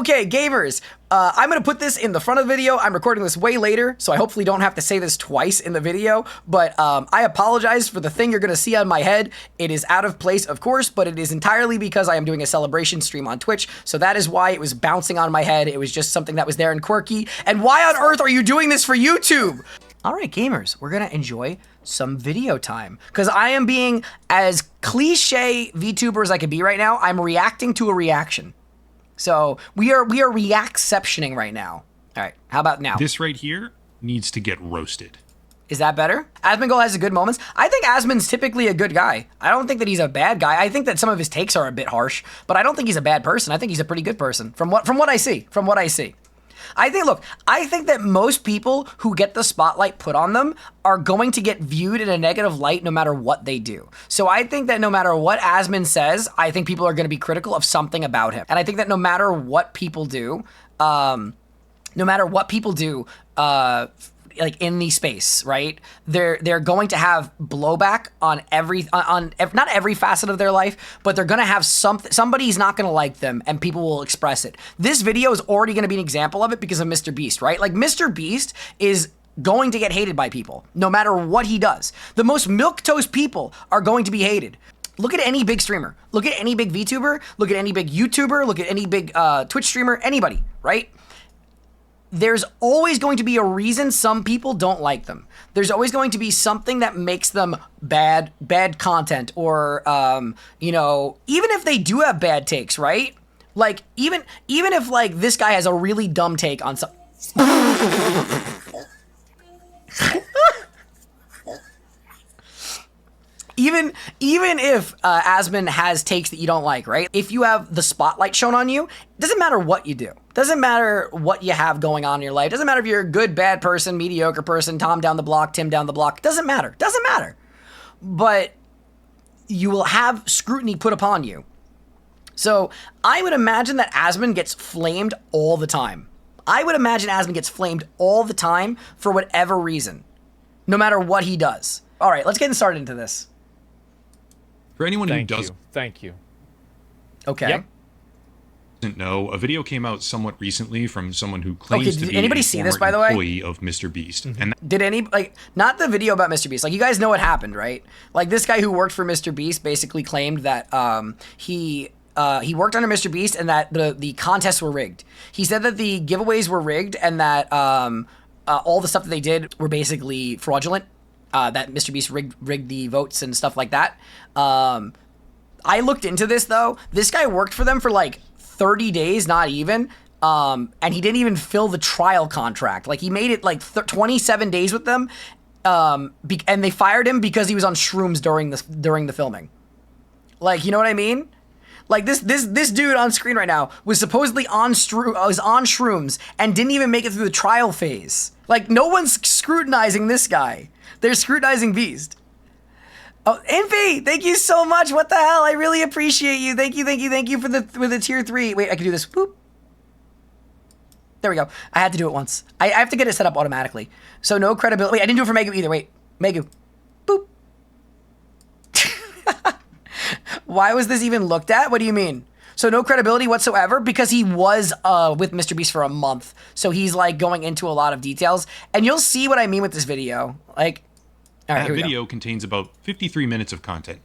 Okay, gamers, I'm going to put this in the front of the video. I'm recording this way later, so I hopefully don't have to say this twice in the video, but I apologize for the thing you're going to see on my head. It is out of place, of course, but it is entirely because I am doing a celebration stream on Twitch, so that is why it was bouncing on my head. It was just something that was there and quirky. And why on earth are you doing this for YouTube? All right, gamers, we're going to enjoy some video time, because I am being as cliche VTuber as I could be right now. I'm reacting to a reaction. So we are reacceptioning right now. All right, how about now? This right here needs to get roasted. Is that better? Asmongold has good moments. I think Asmon's typically a good guy. I don't think that he's a bad guy. I think that some of his takes are a bit harsh, but I don't think he's a bad person. I think he's a pretty good person from what I see. I think that most people who get the spotlight put on them are going to get viewed in a negative light no matter what they do. So I think that no matter what Asmon says, I think people are going to be critical of something about him. And I think that no matter what people do, like in the space, right? They're going to have blowback on not every facet of their life, but they're going to have somebody's not going to like them and people will express it. This video is already going to be an example of it because of MrBeast, right? Like MrBeast is going to get hated by people no matter what he does. The most milquetoast people are going to be hated. Look at any big streamer, look at any big VTuber, look at any big YouTuber, look at any big Twitch streamer, anybody, right? There's always going to be a reason some people don't like them. There's always going to be something that makes them bad content, or, you know, even if they do have bad takes, right? Like, even if, like, this guy has a really dumb take on some... Even if Asmon has takes that you don't like, right? If you have the spotlight shown on you, it doesn't matter what you do. Doesn't matter what you have going on in your life. Doesn't matter if you're a good, bad person, mediocre person, Tom down the block, Tim down the block. Doesn't matter. Doesn't matter. But you will have scrutiny put upon you. So I would imagine that Asmon gets flamed all the time. I would imagine Asmon gets flamed all the time for whatever reason, no matter what he does. All right, let's get started into this. For anyone who doesn't Okay. Doesn't know, a video came out somewhat recently from someone who claims to be anybody a see former this, by the way? employee of MrBeast. Mm-hmm. And did any, like, not the video about MrBeast, like, you guys know what happened, right? Like, this guy who worked for MrBeast basically claimed that he worked under MrBeast and that the contests were rigged. He said that the giveaways were rigged and that all the stuff that they did were basically fraudulent. That MrBeast rigged the votes and stuff like that. I looked into this, though. This guy worked for them for like 30 days, not even, and he didn't even fill the trial contract. Like, he made it like 27 days with them, and they fired him because he was on shrooms during the filming. Like, you know what I mean? Like, this dude on screen right now was supposedly on shrooms and didn't even make it through the trial phase. Like, no one's scrutinizing this guy. They're scrutinizing Beast. Oh, Envy, thank you so much. What the hell? I really appreciate you. Thank you for the tier 3. Wait, I can do this. Boop. There we go. I had to do it once. I have to get it set up automatically. So no credibility. Wait, I didn't do it for Megu either. Wait, Megu. Boop. Why was this even looked at? What do you mean? So no credibility whatsoever because he was with MrBeast for a month. So he's like going into a lot of details. And you'll see what I mean with this video. Like, all right, that video contains about 53 minutes of content.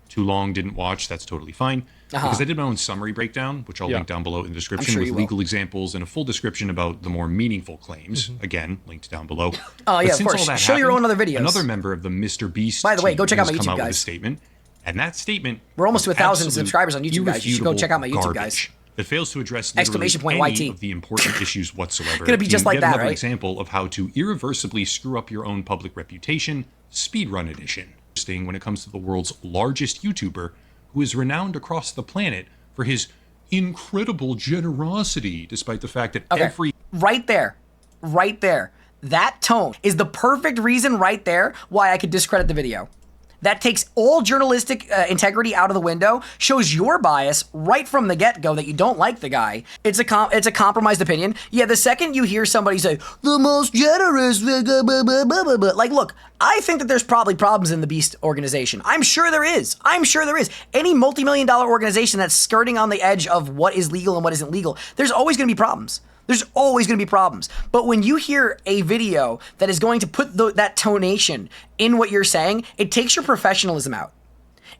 Too long, didn't watch, that's totally fine. Because I did my own summary breakdown, which I'll link down below in the description with legal examples and a full description about the more meaningful claims. Again, linked down below. Oh, yeah, of course. Show your own other videos. Another member of the MrBeast By the way, go check out my team has YouTube, come out with guys. a statement. And that statement, we're almost to 1,000 subscribers on YouTube, guys. You should go check out my YouTube, guys. That fails to address Exclamation point any YT. of the important issues whatsoever. Gonna be just like that, right? Example of how to irreversibly screw up your own public reputation. Speedrun edition. Interesting when it comes to the world's largest YouTuber, who is renowned across the planet for his incredible generosity, despite the fact that every right there, that tone is the perfect reason right there why I could discredit the video. that takes all journalistic integrity out of the window, shows your bias right from the get-go that you don't like the guy. It's a compromised opinion. Yeah, the second you hear somebody say, the most generous, blah, blah, blah, blah, blah, like, look, I think that there's probably problems in the Beast organization. I'm sure there is. Any multi-million-dollar organization that's skirting on the edge of what is legal and what isn't legal, there's always going to be problems. There's always going to be problems. But when you hear a video that is going to put that tonation in what you're saying, it takes your professionalism out.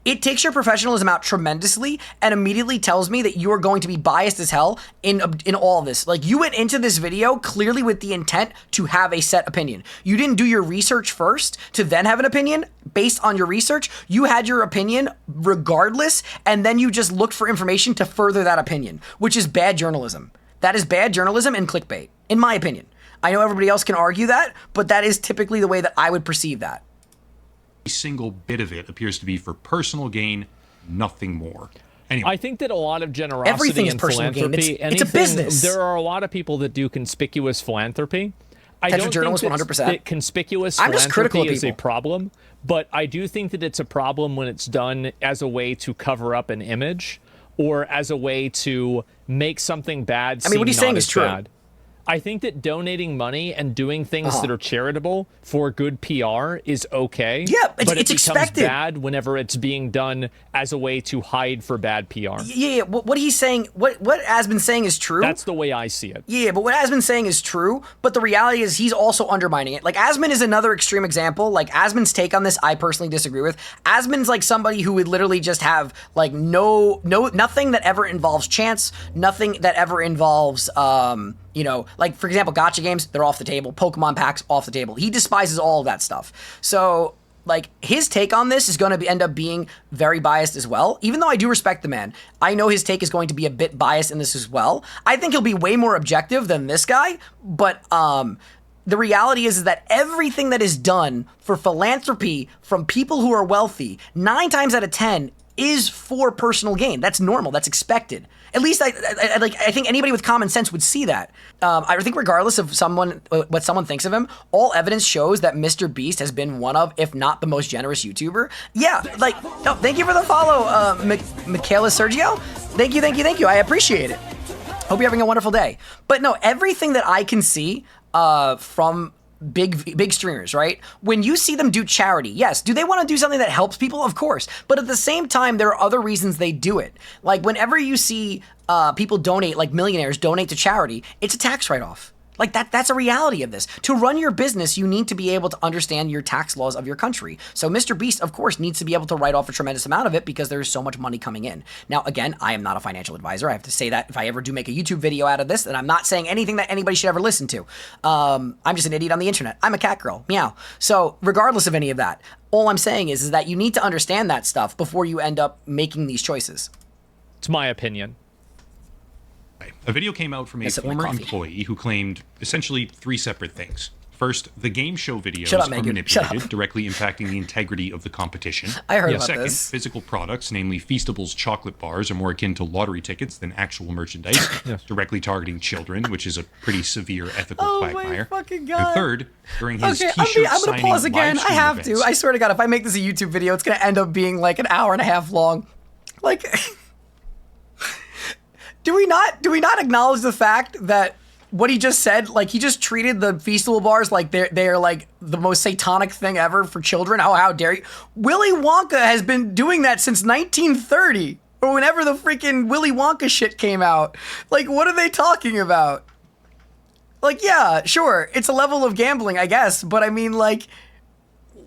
It takes your professionalism out tremendously and immediately tells me that you are going to be biased as hell in all of this. Like, you went into this video clearly with the intent to have a set opinion. You didn't do your research first to then have an opinion based on your research. You had your opinion regardless, and then you just looked for information to further that opinion, which is bad journalism. That is bad journalism and clickbait, in my opinion. I know everybody else can argue that, but that is typically the way that I would perceive that. Every single bit of it appears to be for personal gain, nothing more. Anyway. I think that a lot of generosity Everything is and personal gain. philanthropy, It's a business. There are a lot of people that do conspicuous philanthropy. I don't journalists, think 100%. that conspicuous I'm just critical philanthropy of is a people. problem, but I do think that it's a problem when it's done as a way to cover up an image or as a way to make something bad seem what he's not saying as is true. bad. I think that donating money and doing things that are charitable for good PR is okay. Yeah, but it it's becomes expected. bad whenever it's being done as a way to hide for bad PR. Yeah. What he's saying, what Asmon's saying is true. That's the way I see it. Yeah, but what Asmon's saying is true, but the reality is he's also undermining it. Like, Asmon is another extreme example. Like, Asmon's take on this, I personally disagree with. Asmon's like somebody who would literally just have, like, nothing that ever involves chance, nothing that ever involves, like, for example, gacha games, they're off the table. Pokemon packs, off the table. He despises all of that stuff. So, like, his take on this is going to end up being very biased as well. Even though I do respect the man, I know his take is going to be a bit biased in this as well. I think he'll be way more objective than this guy, but the reality is that everything that is done for philanthropy from people who are wealthy, 9 times out of 10 is for personal gain. That's normal. That's expected. At least I think anybody with common sense would see that. I think regardless of what someone thinks of him, all evidence shows that MrBeast has been one of, if not the most generous YouTuber. Yeah, thank you for the follow, Michaela Sergio. Thank you. I appreciate it. Hope you're having a wonderful day. But no, everything that I can see from big streamers, right? When you see them do charity, yes, do they want to do something that helps people? Of course. But at the same time, there are other reasons they do it. Like, whenever you see people donate, like millionaires donate to charity, it's a tax write-off. Like, that's a reality of this. To run your business, you need to be able to understand your tax laws of your country. So MrBeast, of course, needs to be able to write off a tremendous amount of it because there's so much money coming in. Now, again, I am not a financial advisor. I have to say that if I ever do make a YouTube video out of this, then I'm not saying anything that anybody should ever listen to. I'm just an idiot on the internet. I'm a cat girl. Meow. So regardless of any of that, all I'm saying is that you need to understand that stuff before you end up making these choices. It's my opinion. A video came out from a former employee who claimed essentially 3 separate things. First, the game show videos are manipulated, directly impacting the integrity of the competition. I heard about Second, this. physical products, namely Feastables chocolate bars, are more akin to lottery tickets than actual merchandise, directly targeting children, which is a pretty severe ethical quagmire. Oh my fucking God. And third, during his Okay, t-shirt I'm gonna pause signing again. live I stream have events, to. I swear to God, if I make this a YouTube video, it's gonna end up being like an hour and a half long. Like, do we not acknowledge the fact that what he just said, like, he just treated the Feastable bars like they're like the most satanic thing ever for children? How dare you? Willy Wonka has been doing that since 1930, or whenever the freaking Willy Wonka shit came out. Like, what are they talking about? Like, yeah, sure, it's a level of gambling, I guess, but I mean, like,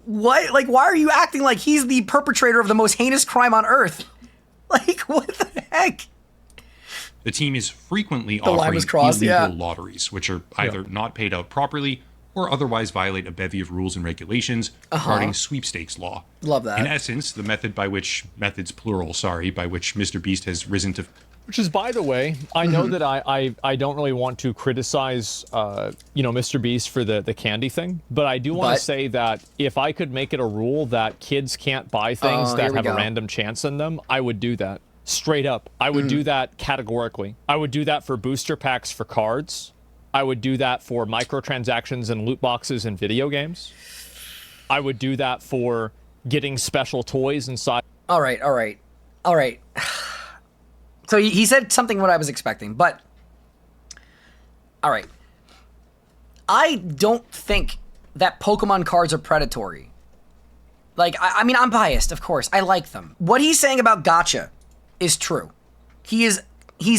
what? Like, why are you acting like he's the perpetrator of the most heinous crime on earth? Like, what the heck? The team is frequently offering illegal lotteries, which are either not paid out properly or otherwise violate a bevy of rules and regulations regarding sweepstakes law. Love that. In essence, the method by which MrBeast has risen to... Which is, by the way, I know that I don't really want to criticize, MrBeast for the candy thing, but I do want to say that if I could make it a rule that kids can't buy things that have a random chance in them, I would do that. Straight up. I would do that categorically. I would do that for booster packs for cards. I would do that for microtransactions and loot boxes in video games. I would do that for getting special toys inside. All right. So he said something what I was expecting, but all right. I don't think that Pokemon cards are predatory. Like, I mean, I'm biased, of course. I like them. What he's saying about gacha is true. He's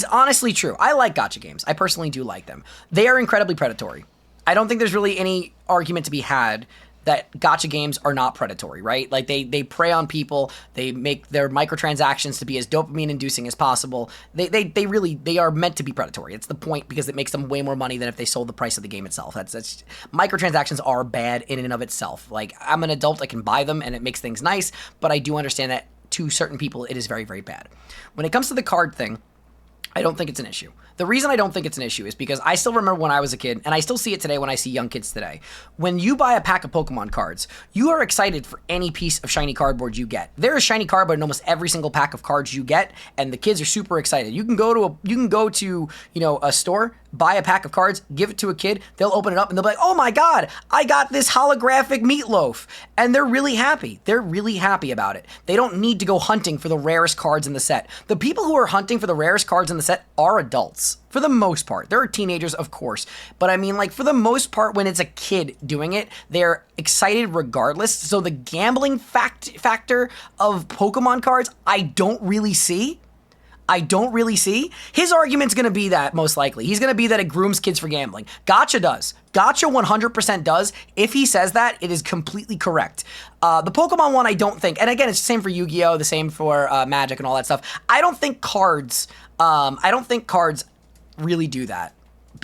honestly true. I like gacha games. I personally do like them. They are incredibly predatory. I don't think there's really any argument to be had that gacha games are not predatory, right? Like, they prey on people. They make their microtransactions to be as dopamine inducing as possible. They really are meant to be predatory. It's the point, because it makes them way more money than if they sold the price of the game itself. That's microtransactions are bad in and of itself. Like, I'm an adult, I can buy them and it makes things nice, but I do understand that to certain people it is very, very bad. When it comes to the card thing, I don't think it's an issue. The reason I don't think it's an issue is because I still remember when I was a kid, and I still see it today when I see young kids today. When you buy a pack of Pokemon cards, you are excited for any piece of shiny cardboard you get. There is shiny cardboard in almost every single pack of cards you get, and the kids are super excited. You can go to a store, buy a pack of cards, give it to a kid, they'll open it up and they'll be like, "Oh my god, I got this holographic meatloaf." And they're really happy. They're really happy about it. They don't need to go hunting for the rarest cards in the set. The people who are hunting for the rarest cards in the set are adults. For the most part. There are teenagers, of course. But I mean, like, for the most part, when it's a kid doing it, they're excited regardless. So the gambling factor of Pokemon cards, I don't really see. His argument's going to be that, most likely. He's going to be that it grooms kids for gambling. Gacha does. Gacha 100% does. If he says that, it is completely correct. The Pokemon one, I don't think. And again, it's the same for Yu-Gi-Oh!, the same for Magic and all that stuff. I don't think cards really do that.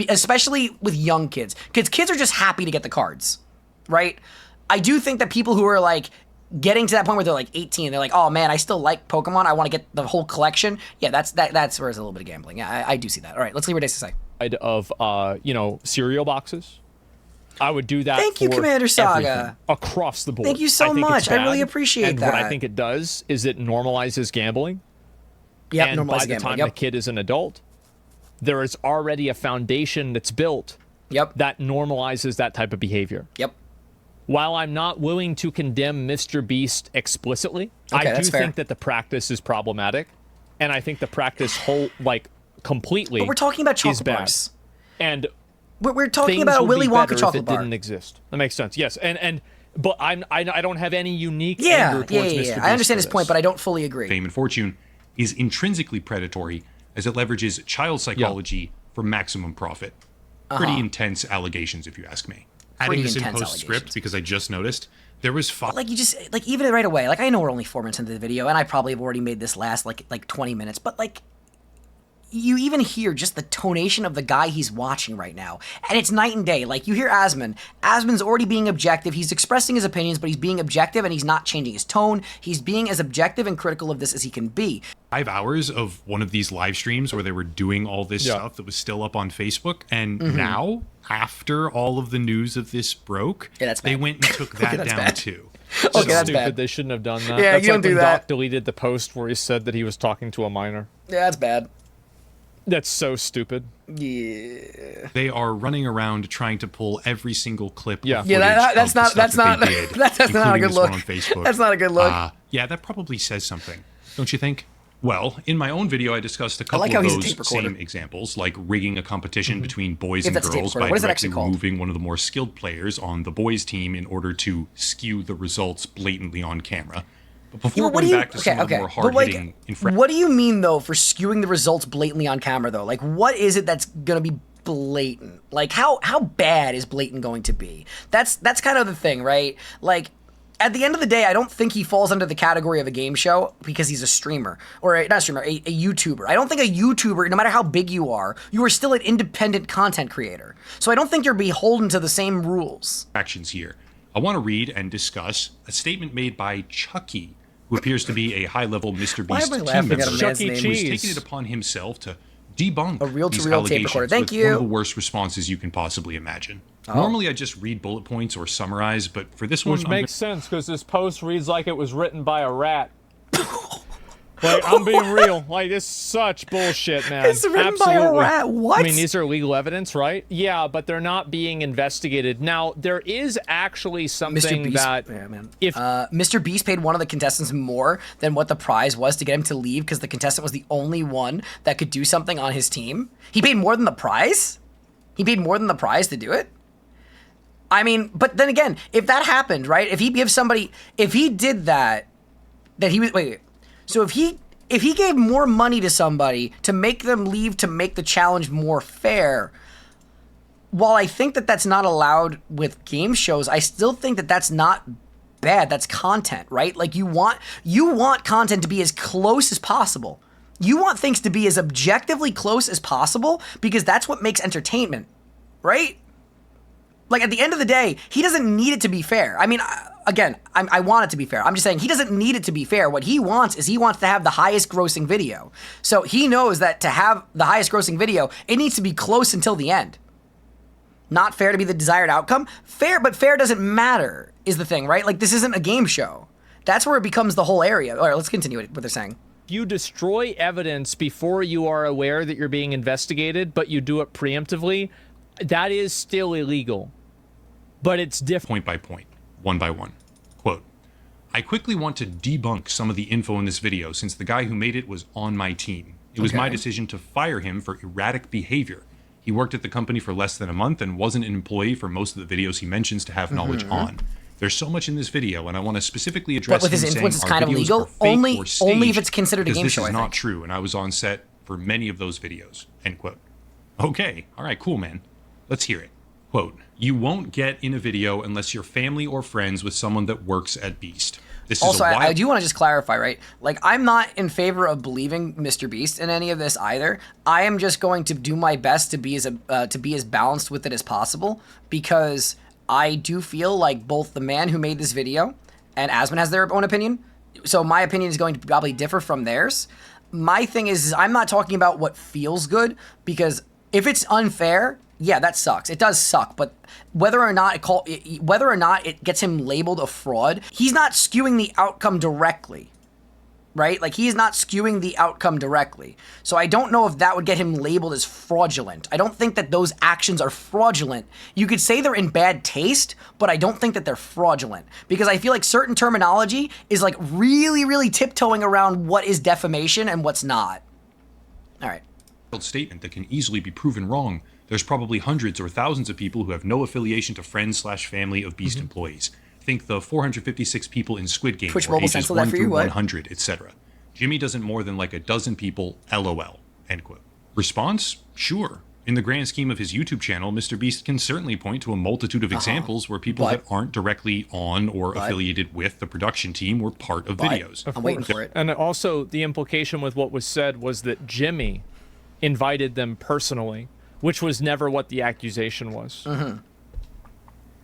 Especially with young kids. Because kids are just happy to get the cards. Right? I do think that people who are, like, getting to that point where they're like 18, they're like, "Oh man, I still like Pokemon. I want to get the whole collection." Yeah, that's where there's a little bit of gambling. Yeah, I do see that. All right, let's see what Dace to say. Of cereal boxes, I would do that. Thank you, Commander Saga. Across the board. Thank you so much. I really appreciate that. And what I think it does is it normalizes gambling. Yeah, and by the time the kid is an adult, there is already a foundation that's built. Yep. That normalizes that type of behavior. Yep. While I'm not willing to condemn MrBeast explicitly, I do think that the practice is problematic, and I think the practice completely. But we're talking about chocolate bars, and we're talking about a Willy Wonka chocolate bar. If it didn't exist, that makes sense. Yes, but I don't have any unique anger towards MrBeast. I understand his point, but I don't fully agree. Fame and fortune is intrinsically predatory as it leverages child psychology for maximum profit. Pretty intense allegations, if you ask me. Adding this in postscript, because I just noticed there was even right away, like, I know we're only 4 minutes into the video and I probably have already made this last like 20 minutes, but like, you even hear just the tonation of the guy he's watching right now, and it's night and day. Like, you hear Asmon's already being objective. He's expressing his opinions, but he's being objective and he's not changing his tone. He's being as objective and critical of this as he can be. 5 hours of one of these live streams where they were doing all this stuff that was still up on Facebook, and now, after all of the news of this broke, they went and took that down too. Okay, that's stupid. Bad. They shouldn't have done that. Yeah, that's you don't do that. Doc deleted the post where he said that he was talking to a minor. Yeah, that's bad. That's so stupid. Yeah. They are running around trying to pull every single clip. That's not a good look. On Facebook. That's not a good look. Yeah, that probably says something, don't you think? Well, in my own video, I discussed a couple of those same examples, like rigging a competition between boys and girls by directly removing one of the more skilled players on the boys' team in order to skew the results blatantly on camera. But before going back to some of the more hard-hitting infractions... What do you mean, though, for skewing the results blatantly on camera, though? Like, what is it that's going to be blatant? Like, how bad is blatant going to be? That's kind of the thing, right? Like, at the end of the day, I don't think he falls under the category of a game show because he's a streamer. Or, not a streamer, a YouTuber. I don't think a YouTuber, no matter how big you are still an independent content creator. So I don't think you're beholden to the same rules. Actions here. I want to read and discuss a statement made by Chucky, who appears to be a high-level MrBeast team member, who's taken it upon himself to debunk a reel-to-reel tape recorder. Thank you. One of the worst responses you can possibly imagine. Normally, I just read bullet points or summarize, but for this one... Which makes sense, because this post reads like it was written by a rat. Like, I'm being real. Like, it's such bullshit, man. It's written by a rat. What? I mean, these are legal evidence, right? Yeah, but they're not being investigated. Now, there is actually something that... Yeah, man. If Mr. Beast paid one of the contestants more than what the prize was to get him to leave because the contestant was the only one that could do something on his team. He paid more than the prize? He paid more than the prize to do it? I mean, but then again, if that happened, right? If he gives somebody... If he did that he was... Wait. So if he gave more money to somebody to make them leave to make the challenge more fair, while I think that that's not allowed with game shows, I still think that that's not bad. That's content, right? Like you want content to be as close as possible. You want things to be as objectively close as possible because that's what makes entertainment, right? Like at the end of the day, he doesn't need it to be fair. I mean, again, I want it to be fair. I'm just saying he doesn't need it to be fair. What he wants is he wants to have the highest grossing video. So he knows that to have the highest grossing video, it needs to be close until the end. Not fair to be the desired outcome. Fair, but fair doesn't matter is the thing, right? Like this isn't a game show. That's where it becomes the whole area. All right, let's continue what they're saying. You destroy evidence before you are aware that you're being investigated, but you do it preemptively, that is still illegal. But it's different. Point by point, one by one. Quote, I quickly want to debunk some of the info in this video since the guy who made it was on my team. It was my decision to fire him for erratic behavior. He worked at the company for less than a month and wasn't an employee for most of the videos he mentions to have knowledge on. There's so much in this video, and I want to specifically address but with his influence is kind of legal. Only if it's considered a game show. This is not true, and I was on set for many of those videos. End quote. Okay, all right, cool, man. Let's hear it. Quote, you won't get in a video unless you're family or friends with someone that works at Beast. This also, is I do want to just clarify, right? Like, I'm not in favor of believing Mr. Beast in any of this either. I am just going to do my best to be as balanced with it as possible because I do feel like both the man who made this video and Asmon has their own opinion. So my opinion is going to probably differ from theirs. My thing is I'm not talking about what feels good because if it's unfair, yeah, that sucks. It does suck, but whether or not it gets him labeled a fraud, he's not skewing the outcome directly, right? Like he's not skewing the outcome directly. So I don't know if that would get him labeled as fraudulent. I don't think that those actions are fraudulent. You could say they're in bad taste, but I don't think that they're fraudulent because I feel like certain terminology is like really, really tiptoeing around what is defamation and what's not. All right. Statement that can easily be proven wrong. There's probably hundreds or thousands of people who have no affiliation to friends/family of Beast employees. Think the 456 people in Squid Game, Twitch or Mobile ages Central 1 that for through you, what? 100, etc. Jimmy doesn't more than like a dozen people, LOL, end quote. Response? Sure. In the grand scheme of his YouTube channel, MrBeast can certainly point to a multitude of examples where people that aren't directly on or affiliated with the production team were part of videos. I'm waiting for it. And also, the implication with what was said was that Jimmy invited them personally, which was never what the accusation was.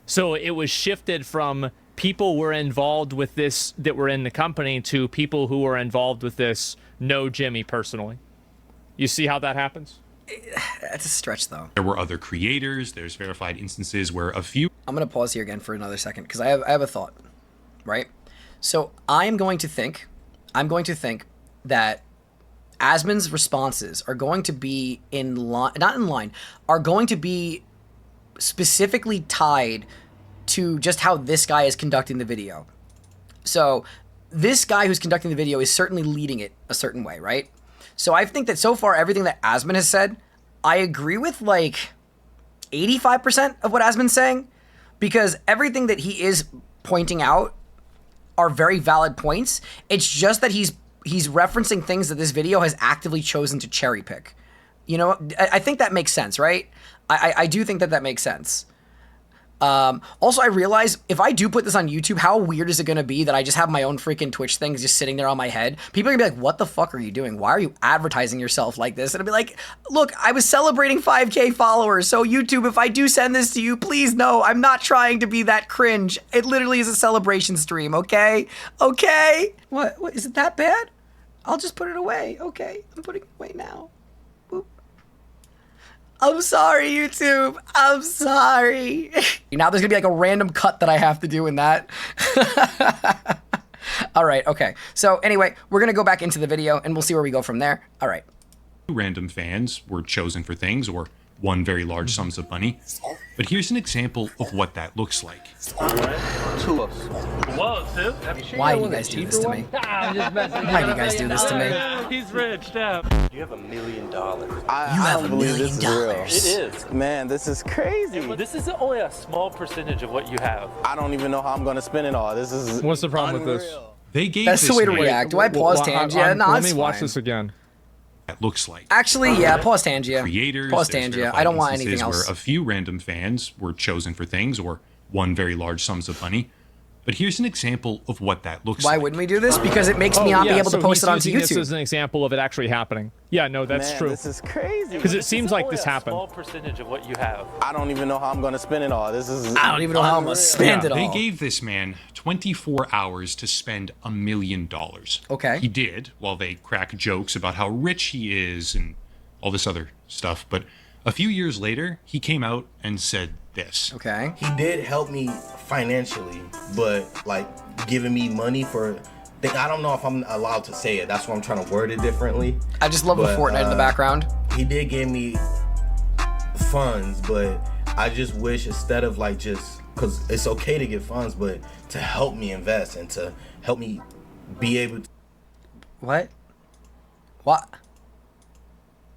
So it was shifted from people were involved with this that were in the company to people who were involved with this know Jimmy personally. You see how that happens? That's a stretch, though. There were other creators. There's verified instances where a few... I'm going to pause here again for another second because I have a thought, right? So I'm going to think that Asmon's responses are going to be are going to be specifically tied to just how this guy is conducting the video. So this guy who's conducting the video is certainly leading it a certain way, right? So I think that so far everything that Asmon has said, I agree with like 85% of what Asmon's saying because everything that he is pointing out are very valid points. It's just that he's referencing things that this video has actively chosen to cherry pick. You know, I think that makes sense, right? I do think that makes sense. Also, I realize if I do put this on YouTube, how weird is it going to be that I just have my own freaking Twitch things just sitting there on my head? People are going to be like, what the fuck are you doing? Why are you advertising yourself like this? And I'll be like, look, I was celebrating 5K followers. So YouTube, if I do send this to you, please know I'm not trying to be that cringe. It literally is a celebration stream, okay? Okay? What is it that bad? I'll just put it away. Okay, I'm putting it away now. Boop. I'm sorry, YouTube. I'm sorry. Now there's gonna be like a random cut that I have to do in that. All right, okay. So anyway, we're going to go back into the video and we'll see where we go from there. All right. Random fans were chosen for things or won very large sums of money. But here's an example of what that looks like. Whoa, Sis. Why do you guys do this to me? Why do you guys do this to me? He's rich, damn. You have $1 million. You have $1 million. It is. Man, this is crazy. This is only a small percentage of what you have. I don't even know how I'm going to spend it all. This is What's the problem unreal. with this? They gave That's this the way to man react. Do I pause Tangia? No, Let it's me watch fine. this again. that looks like. Actually, yeah, pause Tangia. Creators, Pause there's Tangia. verified I don't want instances anything else. Where a few random fans were chosen for things or won very large sums of money. But here's an example of what that looks Why like. wouldn't we do this? Because it makes me not be able to so post it he's onto using this YouTube. as an example of it actually happening. Yeah, no, that's Man, true. this is crazy. Because it seems like this happened. Small percentage of what you have. I don't even know how I'm going to spend it all. This is I don't even know how I'm going to spend it They all. gave this man 24 hours to spend $1 million. Okay. He did, while they crack jokes about how rich he is and all this other stuff. But a few years later, he came out and said this. Okay. He did help me financially, but like giving me money for I don't know if I'm allowed to say it. That's why I'm trying to word it differently. I just love the But, Fortnite in the background. He did give me funds, but I just wish instead of like just because it's okay to get funds, but to help me invest and to help me be able to. What? What?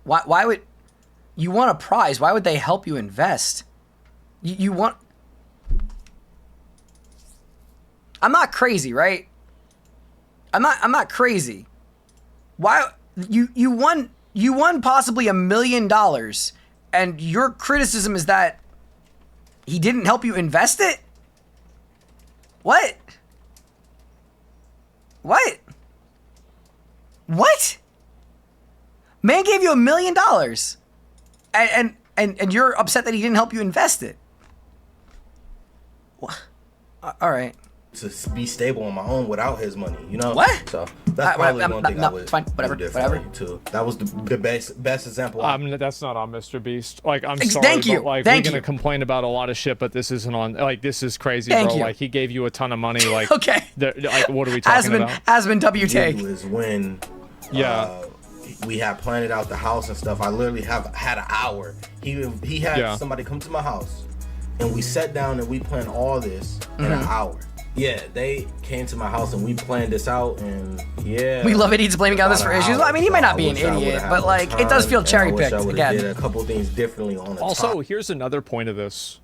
Why would you want a prize? Why would they help you invest? You want? I'm not crazy, right? I'm not crazy. Why you won possibly $1 million, and your criticism is that he didn't help you invest it? What? What? What? Man gave you $1 million, and you're upset that he didn't help you invest it. What? All right. To be stable on my own without his money, you know. What? So that's probably one thing I would it's fine. Whatever. do Whatever. differently too. That was the best example. That's not on MrBeast. Like, I'm sorry, Thank you. but like, Thank we're gonna you. complain about a lot of shit, but this isn't on. Like, this is crazy, Thank bro. you. Like, he gave you a ton of money. Like, Okay. Like, what are we talking about? Asmon W take. is when Yeah. we had planted out the house and stuff. I literally had an hour. He had Yeah. somebody come to my house, and we sat down and we planned all this in an hour. Yeah, they came to my house and we planned this out, and yeah. We love idiots blaming others for about an issues. hour. Well, I mean, he might not be I an wish I would've idiot, had but more like, it does time, feel and I cherry wish I picked would've again. did a couple things differently on the Also, top. here's another point of this.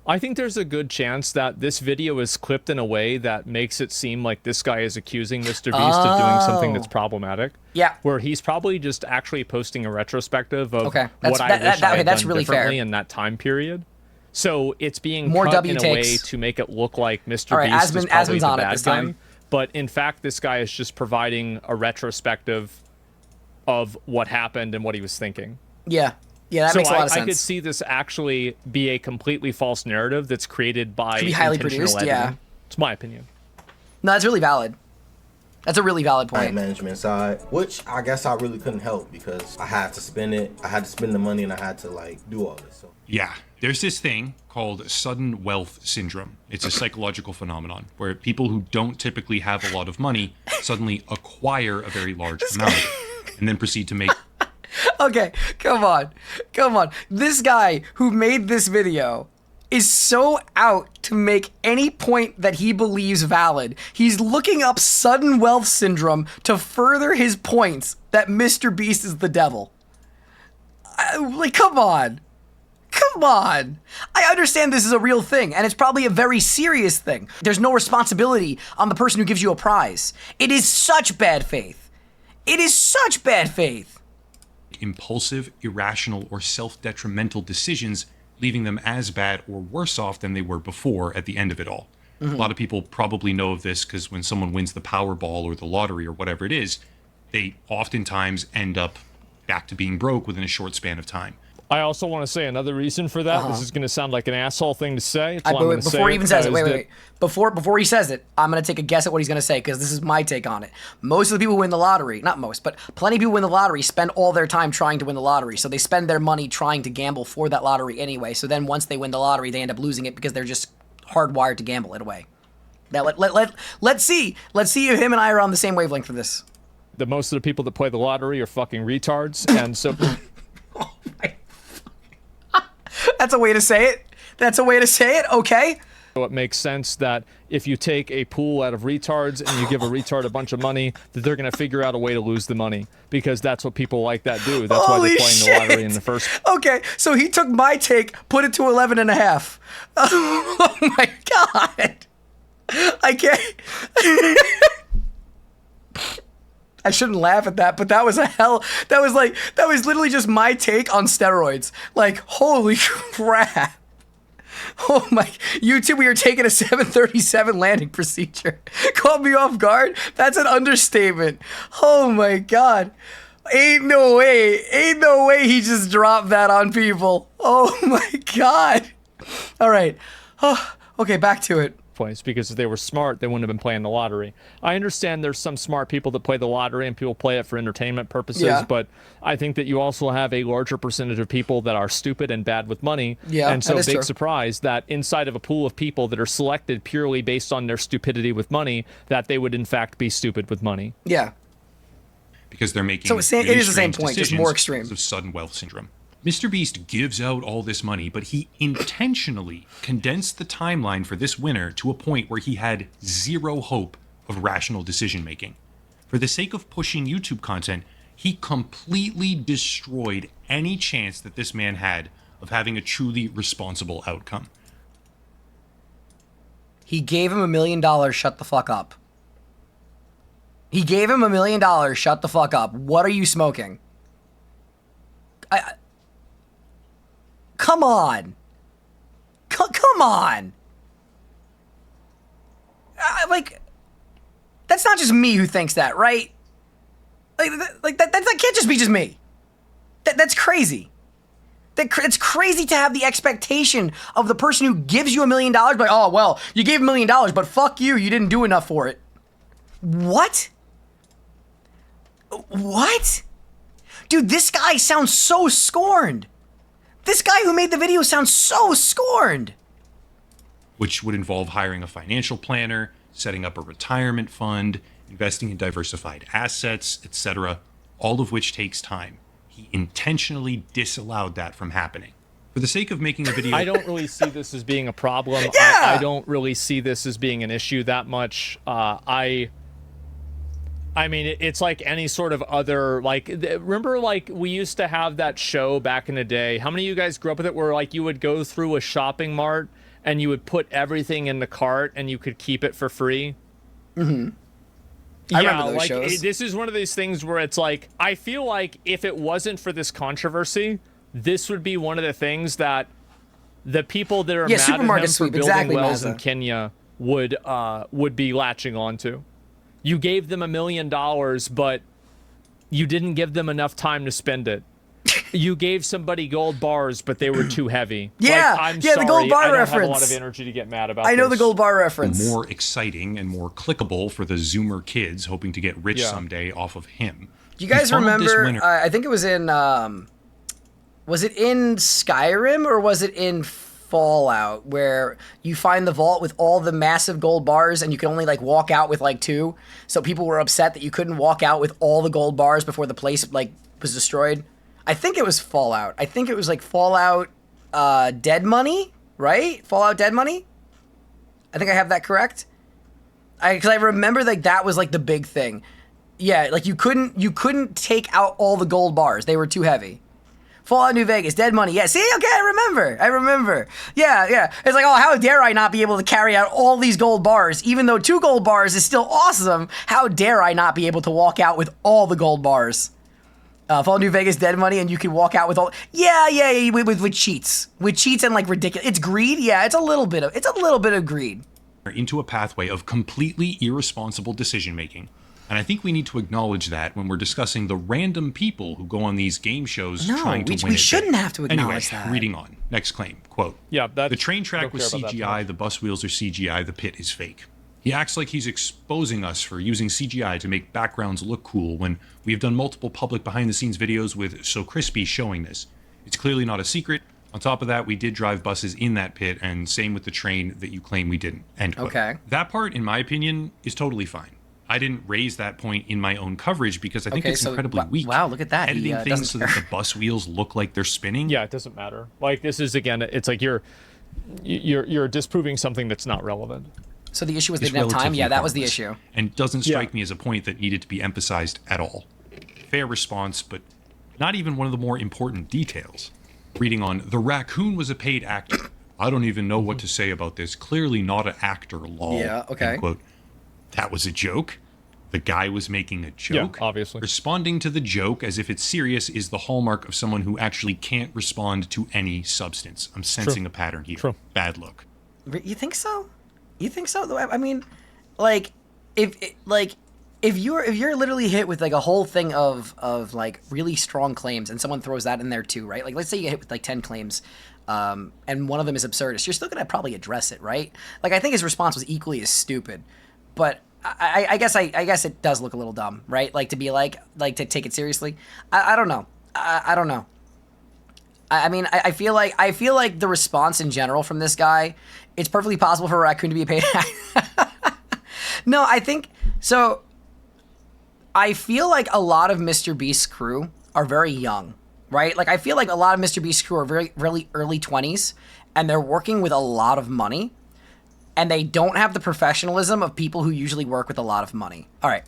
I think there's a good chance that this video is clipped in a way that makes it seem like this guy is accusing MrBeast of doing something that's problematic. Yeah. Where he's probably just actually posting a retrospective of Okay, what I wish I had that's done really fair. differently in that time period. So it's being More cut W in a way takes. to make it look like MrBeast All right, is probably Asmon's the on it bad this guy. time. But in fact, this guy is just providing a retrospective of what happened and what he was thinking. Yeah. Yeah, that So makes a lot of I could sense. see this actually be a completely false narrative that's created by Could be highly intentional produced, editing. yeah. It's my opinion. No, that's really valid. That's a really valid Client point. management side, which I guess I really couldn't help because I had to spend it. I had to spend the money, and I had to like do all this. So Yeah, there's this thing called sudden wealth syndrome. It's a psychological phenomenon where people who don't typically have a lot of money suddenly acquire a very large amount of it and then proceed to make Okay, come on. Come on. This guy who made this video is so out to make any point that he believes valid. He's looking up sudden wealth syndrome to further his points that MrBeast is the devil. Like, come on. Come on. I understand this is a real thing, and it's probably a very serious thing. There's no responsibility on the person who gives you a prize. It is such bad faith. It is such bad faith. impulsive, irrational, or self-detrimental decisions, leaving them as bad or worse off than they were before at the end of it all. A lot of people probably know of this because when someone wins the Powerball or the lottery or whatever it is, they oftentimes end up back to being broke within a short span of time. I also want to say another reason for that. This is going to sound like an asshole thing to say. So I'm Wait, gonna before say he even says it, is wait. that- Before he says it, I'm gonna take a guess at what he's gonna say because this is my take on it. Most of the people who win the lottery, not most, but plenty of people who win the lottery spend all their time trying to win the lottery. So they spend their money trying to gamble for that lottery anyway. So then once they win the lottery, they end up losing it because they're just hardwired to gamble it away. Now let's see if him and I are on the same wavelength for this. That most of the people that play the lottery are fucking retards, and so That's a way to say it. That's a way to say it. Okay. it makes sense that if you take a pool out of retards and you give a retard a bunch of money, that they're going to figure out a way to lose the money, because that's what people like that do. That's why they're playing the lottery in the first place. Okay, so he took my take, put it to 11.5. Oh my God. I can't. I shouldn't laugh at that, but that was that was literally just my take on steroids. Like, holy crap. Oh my, YouTube, we are taking a 737 landing procedure. Caught me off guard? That's an understatement. Oh my God. Ain't no way he just dropped that on people. Oh my God. All right. Oh, okay, back to it. Place, because if they were smart, they wouldn't have been playing the lottery. I understand there's some smart people that play the lottery and people play it for entertainment purposes, but I think that you also have a larger percentage of people that are stupid and bad with money. Yeah, and so that is big true. surprise that inside of a pool of people that are selected purely based on their stupidity with money, that they would in fact be stupid with money. Yeah. Because they're making So it really is the same strange point, just decisions more extreme. because of sudden wealth syndrome. MrBeast gives out all this money, but he intentionally condensed the timeline for this winner to a point where he had zero hope of rational decision making. For the sake of pushing YouTube content, he completely destroyed any chance that this man had of having a truly responsible outcome. He gave him $1 million, shut the fuck up. He gave him $1 million, shut the fuck up. What are you smoking? Come on. Come on. Like, that's not just me who thinks that, right? Like that can't just be just me. That's crazy. It's crazy to have the expectation of the person who gives you $1 million, like, oh, well, you gave $1 million, but fuck you, you didn't do enough for it. What? What? Dude, this guy sounds so scorned. This guy who made the video sounds so scorned. Which would involve hiring a financial planner, setting up a retirement fund, investing in diversified assets, etc., all of which takes time. He intentionally disallowed that from happening. For the sake of making a video... I don't really see this as being a problem. Yeah! I don't really see this as being an issue that much. I mean, it's like any sort of other, like, remember, like, we used to have that show back in the day. How many of you guys grew up with it where, like, you would go through a shopping mart and you would put everything in the cart and you could keep it for free? Mm-hmm. I remember those shows. This is one of these things where it's like, I feel like if it wasn't for this controversy, this would be one of the things that the people that are mad at him for sweep, building exactly, wells Mazza. in Kenya would be latching onto. You gave them $1 million, but you didn't give them enough time to spend it. You gave somebody gold bars, but they were too heavy. Yeah, like, I'm yeah, sorry, the gold bar I don't reference. have a lot of energy to get mad about I know the this. gold bar reference. more exciting and more clickable for the Zoomer kids hoping to get rich someday off of him. Do you guys He funneled this remember, winner- I think it was in Skyrim or was it in Fallout, where you find the vault with all the massive gold bars and you can only like walk out with like 2? So people were upset that you couldn't walk out with all the gold bars before the place like was destroyed. I think it was Fallout. I think it was like Fallout Dead Money, right? Fallout Dead Money? I think I have that correct. Because I remember like that was like the big thing. Yeah, like you couldn't take out all the gold bars. They were too heavy. Fallout New Vegas, Dead Money. Yeah, see? Okay, I remember. Yeah. It's like, oh, how dare I not be able to carry out all these gold bars? Even though 2 gold bars is still awesome, how dare I not be able to walk out with all the gold bars? Fallout New Vegas, Dead Money, and you can walk out with all... Yeah, with cheats. With cheats and, like, ridiculous... It's greed? Yeah, it's a little bit of greed. Into a pathway of completely irresponsible decision-making. And I think we need to acknowledge that when we're discussing the random people who go on these game shows trying to win we it shouldn't big. have to acknowledge anyway, that. reading on. Next claim, quote, Yeah, that, the train track don't was care about that CGI, much. the bus wheels are CGI, the pit is fake. He acts like he's exposing us for using CGI to make backgrounds look cool when we have done multiple public behind-the-scenes videos with So Crispy showing this. It's clearly not a secret. On top of that, we did drive buses in that pit, and same with the train that you claim we didn't. End quote. Okay. That part, in my opinion, is totally fine. I didn't raise that point in my own coverage because I think it's incredibly weak. Wow, look at that. Editing things so that the bus wheels look like they're spinning. Yeah, it doesn't matter. Like, this is, again, it's like you're disproving something that's not relevant. So the issue was they It's didn't have time? relatively Yeah, that was the harmless, issue. and doesn't strike me as a point that needed to be emphasized at all. Fair response, but not even one of the more important details. Reading on, the raccoon was a paid actor. I don't even know what to say about this. Clearly not an actor, lol. Yeah, okay. End quote. That was a joke? The guy was making a joke? Yeah, obviously. Responding to the joke as if it's serious is the hallmark of someone who actually can't respond to any substance. I'm sensing a pattern here. True. Bad look. You think so? You think so? I mean, like, if you're literally hit with like a whole thing of like really strong claims, and someone throws that in there too, right? Like, let's say you get hit with like 10 claims, and one of them is absurdist, you're still gonna probably address it, right? Like, I think his response was equally as stupid, but I guess it does look a little dumb, right? Like, to be like to take it seriously. I don't know. I don't know. I mean, I feel like the response in general from this guy, it's perfectly possible for a raccoon to be a paid actor. No, I think so. I feel like a lot of MrBeast's crew are very young, right? Like, I feel like a lot of MrBeast's crew are really early 20s, and they're working with a lot of money, and they don't have the professionalism of people who usually work with a lot of money. All right.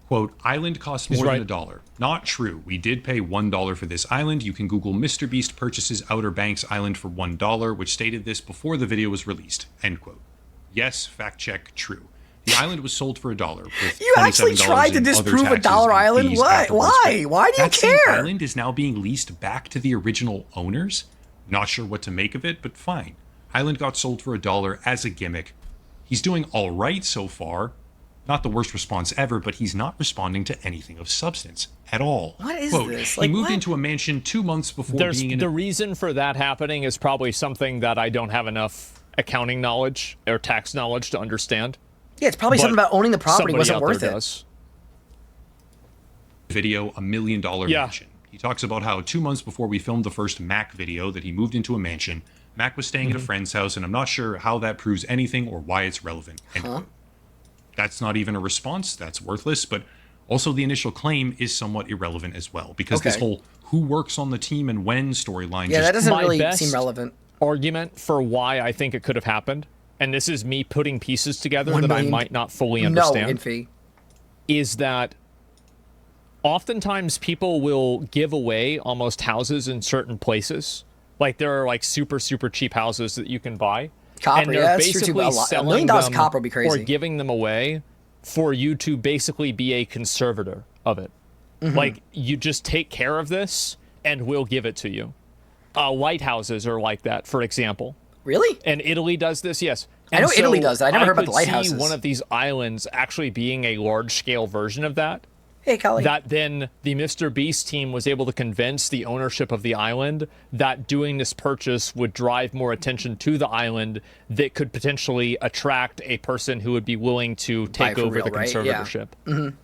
Quote, island costs more than $1. Not true. We did pay $1 for this island. You can Google MrBeast purchases Outer Banks Island for $1, which stated this before the video was released. End quote. Yes, fact check, true. The island was sold for $1. With You actually tried to disprove a dollar island? What? Why? Why do you care? That island is now being leased back to the original owners. Not sure what to make of it, but fine. Island got sold for $1 as a gimmick. He's doing all right so far. Not the worst response ever, but he's not responding to anything of substance at all. What is Quote, this? He Like, moved what? into a mansion 2 months before being in The reason for that happening is probably something that I don't have enough accounting knowledge or tax knowledge to understand. Yeah, it's probably something about owning the property Somebody wasn't out worth there it. does. video $1 million mansion. He talks about how 2 months before we filmed the first Mac video that he moved into a mansion. Mac was staying at a friend's house, and I'm not sure how that proves anything or why it's relevant. End quote. That's not even a response. That's worthless. But also the initial claim is somewhat irrelevant as well, because this whole who works on the team and when storyline. Yeah, that doesn't My really best seem relevant. argument for why I think it could have happened, and this is me putting pieces together that I might not fully understand, is that oftentimes people will give away almost houses in certain places. Like, there are like super cheap houses that you can buy. Copper, and they're yeah, that's true too. basically $1 selling million them copper would be crazy. or giving them away for you to basically be a conservator of it. Like, you just take care of this and we'll give it to you. Lighthouses are like that, for example. Really? And Italy does this, yes. I know And Italy does that. I never heard about the could see lighthouses. one of these islands actually being a large-scale version of that. Hey, Kelly. That then the MrBeast team was able to convince the ownership of the island that doing this purchase would drive more attention to the island that could potentially attract a person who would be willing to take for over real, the right? Yeah. conservatorship.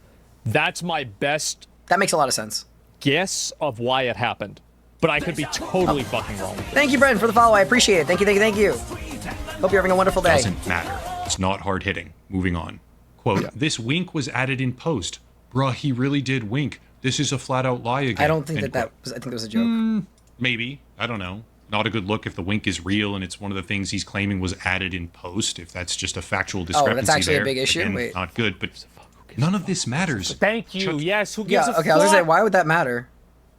That's my best That makes a lot of sense. guess of why it happened. But I could be totally fucking wrong. Thank you, Brendan, for the follow. I appreciate it. Thank you. Hope you're having a wonderful day. Doesn't matter. It's not hard hitting. Moving on. Quote, this wink was added in post. Bruh, he really did wink. This is a flat out lie again. I don't think End that quote. was. I think it was a joke. Maybe. I don't know. Not a good look if the wink is real and it's one of the things he's claiming was added in post. If that's just a factual discrepancy actually a there, big issue? again, Wait. not good, but none of this matters. Thank you. Chuck- Yes, who Yeah. gives a Okay. I was gonna say, fuck? why would that matter?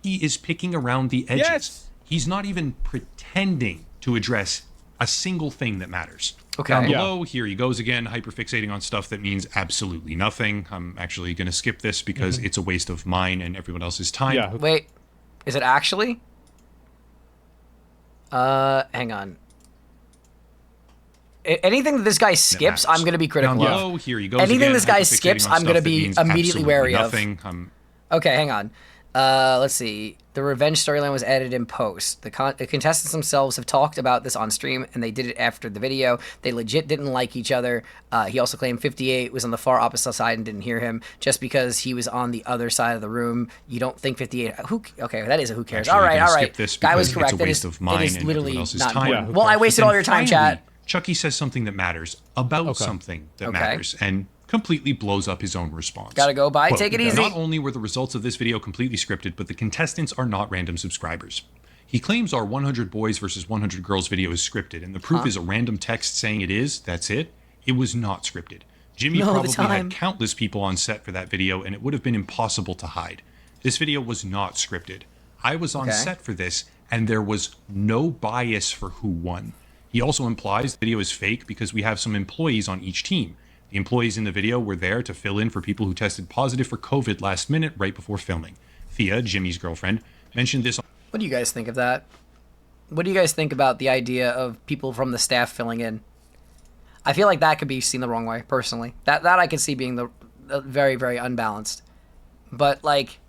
He is picking around the edges. Yes. He's not even pretending to address a single thing that matters. Okay. Down Yeah. below, here he goes again, hyperfixating on stuff that means absolutely nothing. I'm actually going to skip this because it's a waste of mine and everyone else's time. Yeah. Wait, is it actually? Hang on. Anything that this guy skips, I'm going to be critical Down of. below, here he goes Anything again, this guy hyperfixating skips, on I'm gonna stuff that be means immediately absolutely wary of. nothing. Okay, hang on. Let's see. The revenge storyline was edited in post. The contestants themselves have talked about this on stream, and they did it after the video. They legit didn't like each other. He also claimed 58 was on the far opposite side and didn't hear him just because he was on the other side of the room. You don't think 58? Okay, that is a who cares. Actually, all right. Skip this Guy was because correct. It's a waste of mine it is and literally everyone else's not time. important. Well, I wasted all your time, chat. Chucky says something that matters about something that matters, and completely blows up his own response. Gotta go by. Quote, Take it easy. Not only were the results of this video completely scripted, but the contestants are not random subscribers. He claims our 100 boys versus 100 girls video is scripted, and the proof is a random text saying it is. That's it. It was not scripted. Jimmy probably had countless people on set for that video, and it would have been impossible to hide. This video was not scripted. I was on set for this, and there was no bias for who won. He also implies the video is fake because we have some employees on each team. The employees in the video were there to fill in for people who tested positive for COVID last minute right before filming. Thea, Jimmy's girlfriend, mentioned this. What do you guys think of that? What do you guys think about the idea of people from the staff filling in? I feel like that could be seen the wrong way, personally. That I could see being the very, very unbalanced. But, like,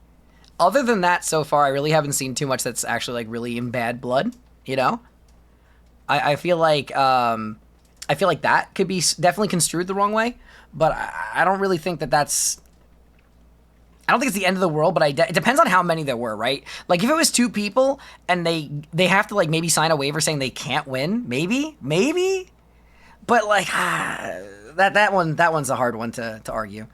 other than that, so far, I really haven't seen too much that's actually, like, really in bad blood, you know? I feel like that could be definitely construed the wrong way, but I don't really think that's... I don't think it's the end of the world, but it depends on how many there were, right? Like, if it was 2 people and they have to, like, maybe sign a waiver saying they can't win, maybe? But, like, that one's a hard one to argue.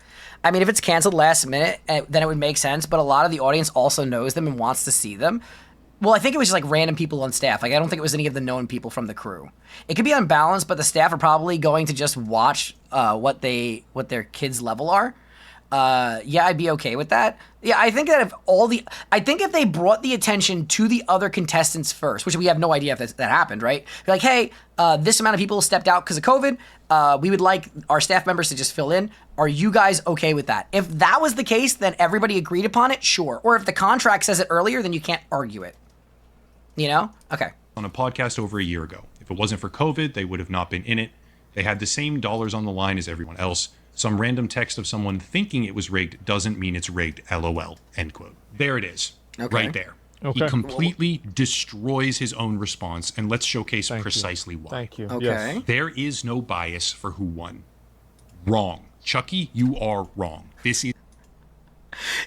I mean, if it's canceled last minute, then it would make sense, but a lot of the audience also knows them and wants to see them. Well, I think it was just, like, random people on staff. Like, I don't think it was any of the known people from the crew. It could be unbalanced, but the staff are probably going to just watch what their kids' level are. Yeah, I'd be okay with that. Yeah, I think that if they brought the attention to the other contestants first, which we have no idea if that happened, right? Be like, hey, this amount of people stepped out because of COVID. We would like our staff members to just fill in. Are you guys okay with that? If that was the case, then everybody agreed upon it, sure. Or if the contract says it earlier, then you can't argue it. You know? Okay. On a podcast over a year ago. If it wasn't for COVID, they would have not been in it. They had the same dollars on the line as everyone else. Some random text of someone thinking it was rigged doesn't mean it's rigged, LOL, end quote. There it is, right there. Okay. He completely destroys his own response, and let's showcase precisely why. Thank you. Okay. Yes. There is no bias for who won. Wrong. Chucky, you are wrong. This is...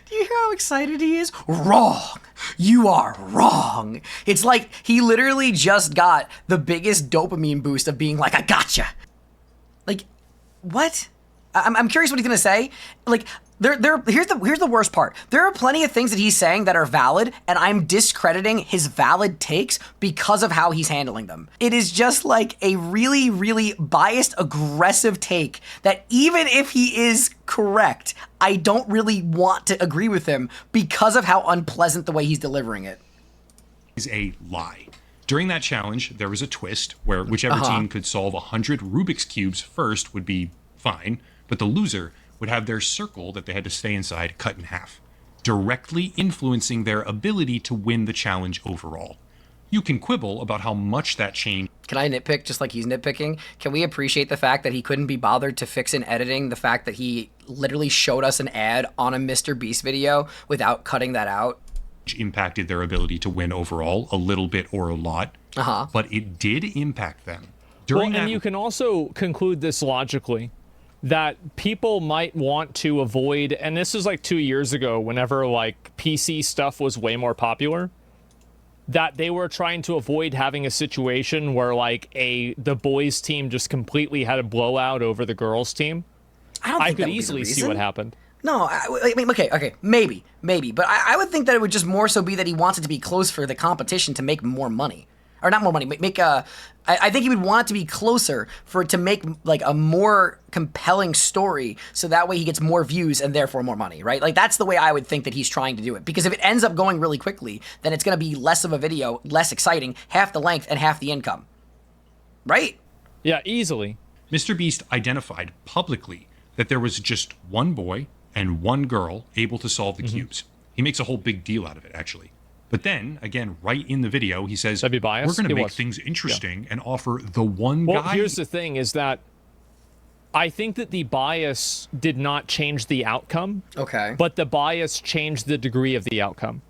Do you hear how excited he is? Wrong. You are wrong. It's like he literally just got the biggest dopamine boost of being like, I gotcha. Like, what? I'm curious what he's gonna say. Like, here's the worst part. There are plenty of things that he's saying that are valid, and I'm discrediting his valid takes because of how he's handling them. It is just like a really, really biased, aggressive take that even if he is correct, I don't really want to agree with him because of how unpleasant the way he's delivering it. Is a lie. During that challenge, there was a twist where whichever team could solve 100 Rubik's Cubes first would be fine, but the loser would have their circle that they had to stay inside cut in half, directly influencing their ability to win the challenge overall. You can quibble about how much that changed. Can I nitpick just like he's nitpicking? Can we appreciate the fact that he couldn't be bothered to fix in editing the fact that he literally showed us an ad on a MrBeast video without cutting that out? Impacted their ability to win overall, a little bit or a lot, but it did impact them. And you can also conclude this logically, that people might want to avoid, and this was like 2 years ago, whenever like PC stuff was way more popular, that they were trying to avoid having a situation where like the boys team just completely had a blowout over the girls team. I could easily see what happened. No, I mean, okay, maybe, but I would think that it would just more so be that he wants it to be close for the competition to make more money. Or not more money, I think he would want it to be closer for it to make like a more compelling story, so that way he gets more views and therefore more money, right? Like that's the way I would think that he's trying to do it. Because if it ends up going really quickly, then it's going to be less of a video, less exciting, half the length and half the income, right? Yeah, easily. MrBeast identified publicly that there was just one boy and one girl able to solve the cubes. He makes a whole big deal out of it, actually. But then, again, right in the video, he says, we're going to make things interesting and offer the one guy... Well, here's the thing, is that I think that the bias did not change the outcome. Okay. But the bias changed the degree of the outcome.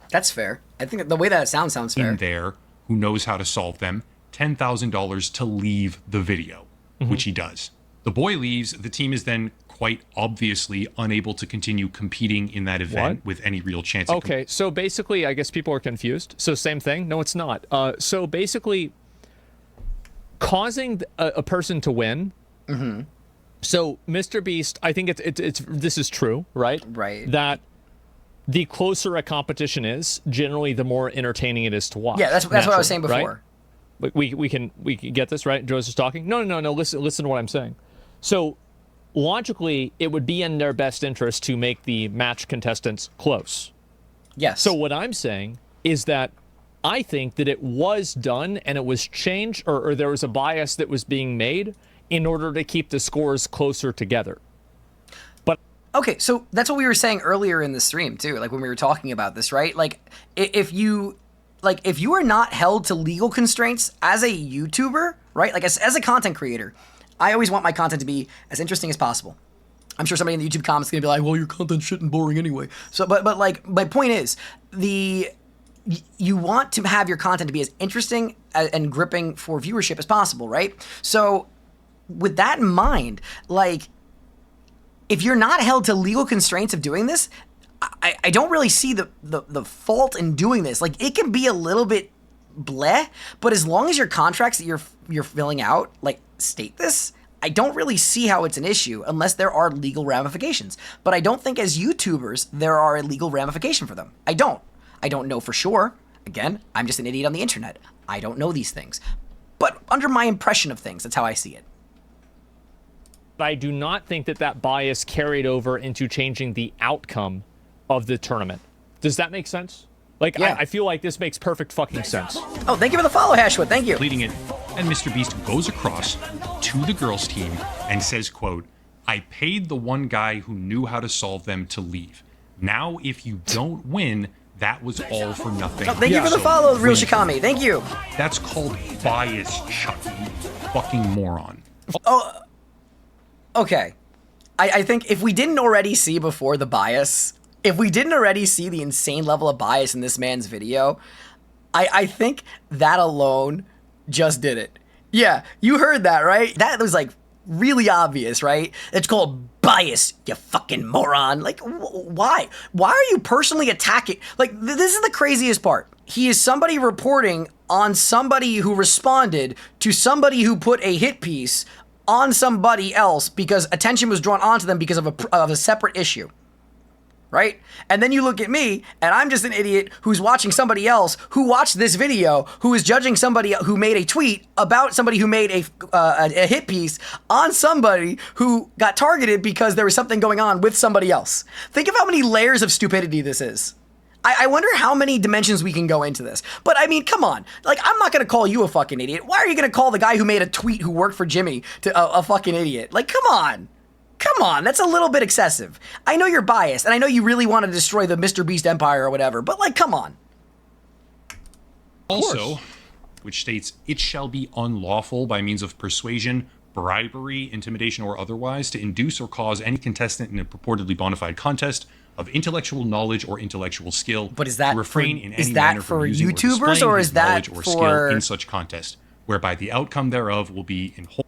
That's fair. I think the way that it sounds fair. in there who knows how to solve them $10,000 to leave the video, which he does. The boy leaves. The team is then quite obviously unable to continue competing in that event with any real chance. Okay, so basically, I guess people are confused. So same thing? No, it's not. So basically, causing a person to win. So MrBeast, I think it's this is true, right? Right. That the closer a competition is, generally, the more entertaining it is to watch. Yeah, that's what I was saying before. Right? We can get this, right? Joe's just talking. No. Listen to what I'm saying. So logically, it would be in their best interest to make the match contestants close. Yes. So what I'm saying is that I think that it was done and it was changed, or there was a bias that was being made in order to keep the scores closer together. But okay, so that's what we were saying earlier in the stream too, like when we were talking about this, right? Like if you are not held to legal constraints as a YouTuber, right? Like as a content creator, I always want my content to be as interesting as possible. I'm sure somebody in the YouTube comments is gonna be like, well, your content's shit and boring anyway. So, but like, my point is, you want to have your content to be as interesting and gripping for viewership as possible, right? So, with that in mind, like, if you're not held to legal constraints of doing this, I don't really see the fault in doing this. Like, it can be a little bit bleh, but as long as your contracts that you're filling out, like, state this, I don't really see how it's an issue unless there are legal ramifications. But I don't think as YouTubers there are a legal ramification for them. I don't know for sure. Again, I'm just an idiot on the internet. I don't know these things. But under my impression of things, that's how I see it. I do not think that bias carried over into changing the outcome of the tournament. Does that make sense? Like, yeah. I feel like this makes perfect fucking sense. Oh, thank you for the follow, Hashwood. Thank you. Completing it, and MrBeast goes across to the girls' team and says, quote, I paid the one guy who knew how to solve them to leave. Now, if you don't win, that was all for nothing. Oh, thank you for the follow, Real Shikami. Thank you. That's called bias, Chuck, you fucking moron. Oh, okay. I think if we didn't already see before the bias, if we didn't already see the insane level of bias in this man's video, I think that alone just did it. Yeah, you heard that, right? That was like really obvious, right? It's called bias, you fucking moron. Like, why? Why are you personally attacking? Like, this is the craziest part. He is somebody reporting on somebody who responded to somebody who put a hit piece on somebody else because attention was drawn onto them because of a separate issue. Right? And then you look at me, and I'm just an idiot who's watching somebody else who watched this video, who is judging somebody who made a tweet about somebody who made a hit piece on somebody who got targeted because there was something going on with somebody else. Think of how many layers of stupidity this is. I wonder how many dimensions we can go into this. But I mean, come on. Like, I'm not going to call you a fucking idiot. Why are you going to call the guy who made a tweet who worked for Jimmy a fucking idiot? Like, come on. Come on, that's a little bit excessive. I know you're biased, and I know you really want to destroy the MrBeast empire or whatever, but like, come on. Also, which states, it shall be unlawful by means of persuasion, bribery, intimidation, or otherwise to induce or cause any contestant in a purportedly bona fide contest of intellectual knowledge or intellectual skill but is that to refrain for, in is any that manner for from using YouTubers, or displaying or his is that knowledge or for skill in such contest, whereby the outcome thereof will be in whole.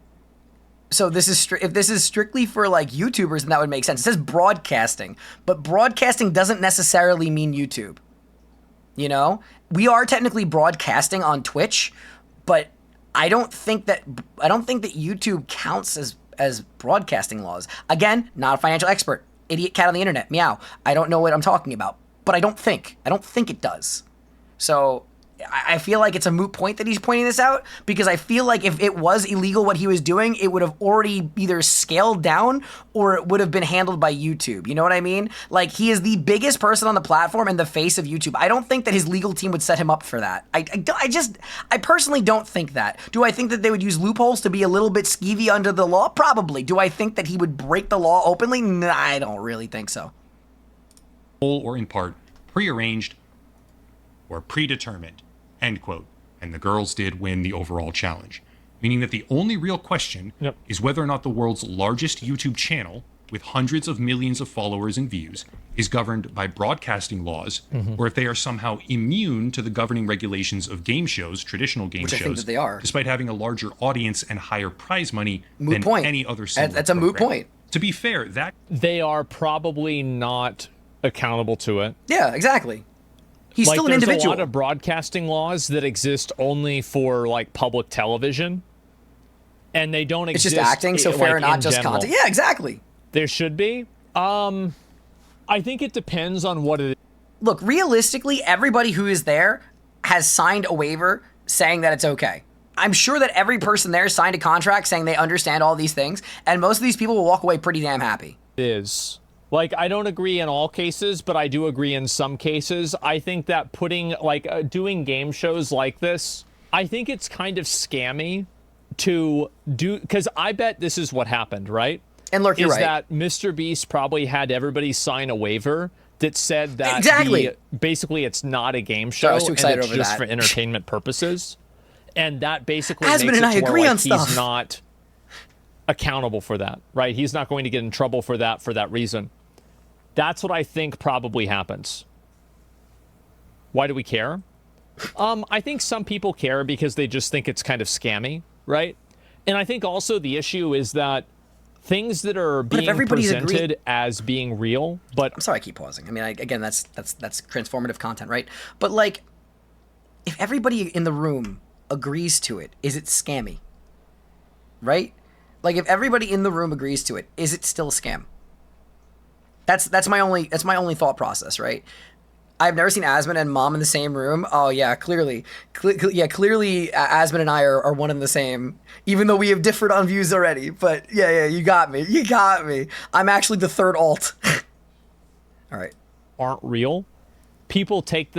So this is if this is strictly for like YouTubers, then that would make sense. It says broadcasting, but broadcasting doesn't necessarily mean YouTube. You know, we are technically broadcasting on Twitch, but I don't think that YouTube counts as broadcasting laws. Again, not a financial expert, idiot cat on the internet, meow. I don't know what I'm talking about, but I don't think it does. So I feel like it's a moot point that he's pointing this out, because I feel like if it was illegal what he was doing, it would have already either scaled down or it would have been handled by YouTube. You know what I mean? Like, he is the biggest person on the platform and the face of YouTube. I don't think that his legal team would set him up for that. I personally don't think that. Do I think that they would use loopholes to be a little bit skeevy under the law? Probably. Do I think that he would break the law openly? Nah, I don't really think so. Whole or in part, prearranged or predetermined. End quote. And the girls did win the overall challenge. Meaning that the only real question is whether or not the world's largest YouTube channel with hundreds of millions of followers and views is governed by broadcasting laws, or if they are somehow immune to the governing regulations of game shows, traditional game Which I shows, think that they are. despite having a larger audience and higher prize money Moot than point. any other similar That's a moot program. point. To be fair, that They are probably not accountable to it. Yeah, exactly. He's Like, still an there's individual. a lot of broadcasting laws that exist only for like public television, and they don't it's exist. just acting, so fair, like, not in just general. content. Yeah, exactly. There should be. I think it depends on what it is. Look, realistically, everybody who is there has signed a waiver saying that it's okay. I'm sure that every person there signed a contract saying they understand all these things, and most of these people will walk away pretty damn happy. Is. Like, I don't agree in all cases, but I do agree in some cases. I think that putting, like, doing game shows like this, I think it's kind of scammy to do, because I bet this is what happened, right? And look, you're is right. that MrBeast probably had everybody sign a waiver that said that Exactly. basically it's not a game show, I was too excited and it's over just that. for entertainment purposes. And that basically Asmon makes and it I to where, agree like, on stuff. he's not accountable for that, right? He's not going to get in trouble for that reason. That's what I think probably happens. Why do we care? I think some people care because they just think it's kind of scammy, right? And I think also the issue is that things that are if being everybody's presented as being real, but I'm sorry I keep pausing. I mean, again, that's transformative content, right? But like, if everybody in the room agrees to it, is it scammy? Right? Like, if everybody in the room agrees to it, is it still a scam? That's my only thought process, right? I've never seen Asmon and Mom in the same room. Oh yeah, clearly, clearly, Asmon and I are one and the same, even though we have differed on views already. But yeah, you got me. I'm actually the third alt. All right. aren't real. People take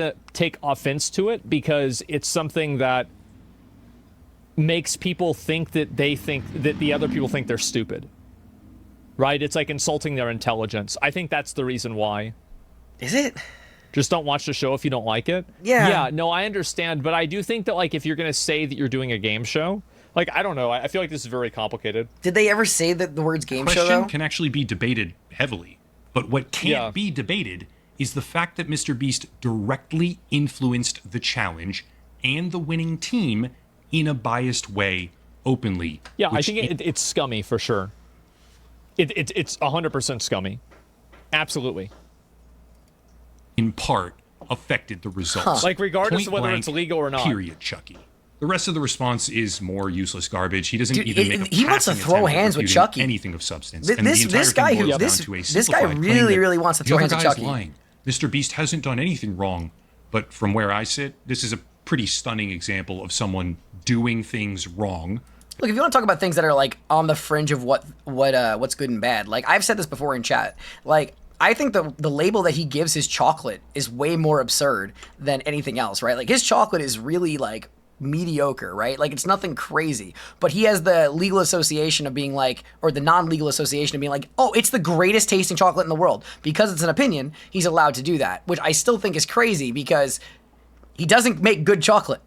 offense to it because it's something that makes people think that the other people think they're stupid. Right? It's like insulting their intelligence. I think that's the reason why. Is it? Just don't watch the show if you don't like it. Yeah. Yeah, no, I understand, but I do think that, like, if you're going to say that you're doing a game show, like, I don't know, I feel like this is very complicated. Did they ever say that the words game show question though? can actually be debated heavily. But what can't be debated is the fact that MrBeast directly influenced the challenge and the winning team in a biased way, openly. Yeah, I think it's scummy for sure. It's 100% scummy. Absolutely. In part, affected the results. Like, regardless Point of whether blank, it's legal or not. Period, Chucky. The rest of the response is more useless garbage. He doesn't Dude, even make a he wants to passing throw attempt at hands with refuting Chucky. anything of substance. This- And the this entire guy thing who- boils this- down to a this guy simplified claim really, that really wants to the throw other hands with guy's Chucky. lying. MrBeast hasn't done anything wrong. But from where I sit, this is a pretty stunning example of someone doing things wrong. Look, if you want to talk about things that are like on the fringe of what's good and bad, like I've said this before in chat, like I think the label that he gives his chocolate is way more absurd than anything else, right? Like his chocolate is really like mediocre, right? Like it's nothing crazy, but he has the legal association of being like, or the non-legal association of being like, oh, it's the greatest tasting chocolate in the world. Because it's an opinion, he's allowed to do that, which I still think is crazy because he doesn't make good chocolate.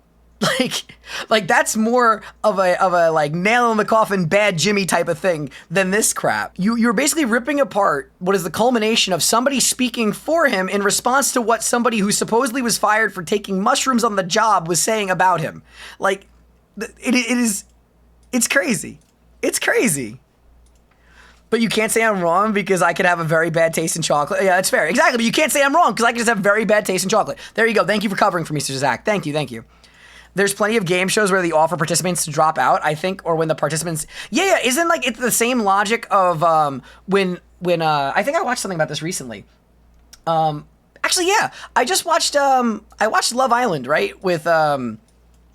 Like that's more of a like nail in the coffin bad Jimmy type of thing than this crap. You're basically ripping apart what is the culmination of somebody speaking for him in response to what somebody who supposedly was fired for taking mushrooms on the job was saying about him. Like it's crazy. It's crazy. But you can't say I'm wrong because I could have a very bad taste in chocolate. Yeah, that's fair. Exactly, but you can't say I'm wrong because I could just have very bad taste in chocolate. There you go. Thank you for covering for me, Sir Zach. Thank you. There's plenty of game shows where they offer participants to drop out, I think, or when the participants... Yeah, isn't like it's the same logic of when I think I watched something about this recently. Actually, yeah, I just watched I watched Love Island, right? With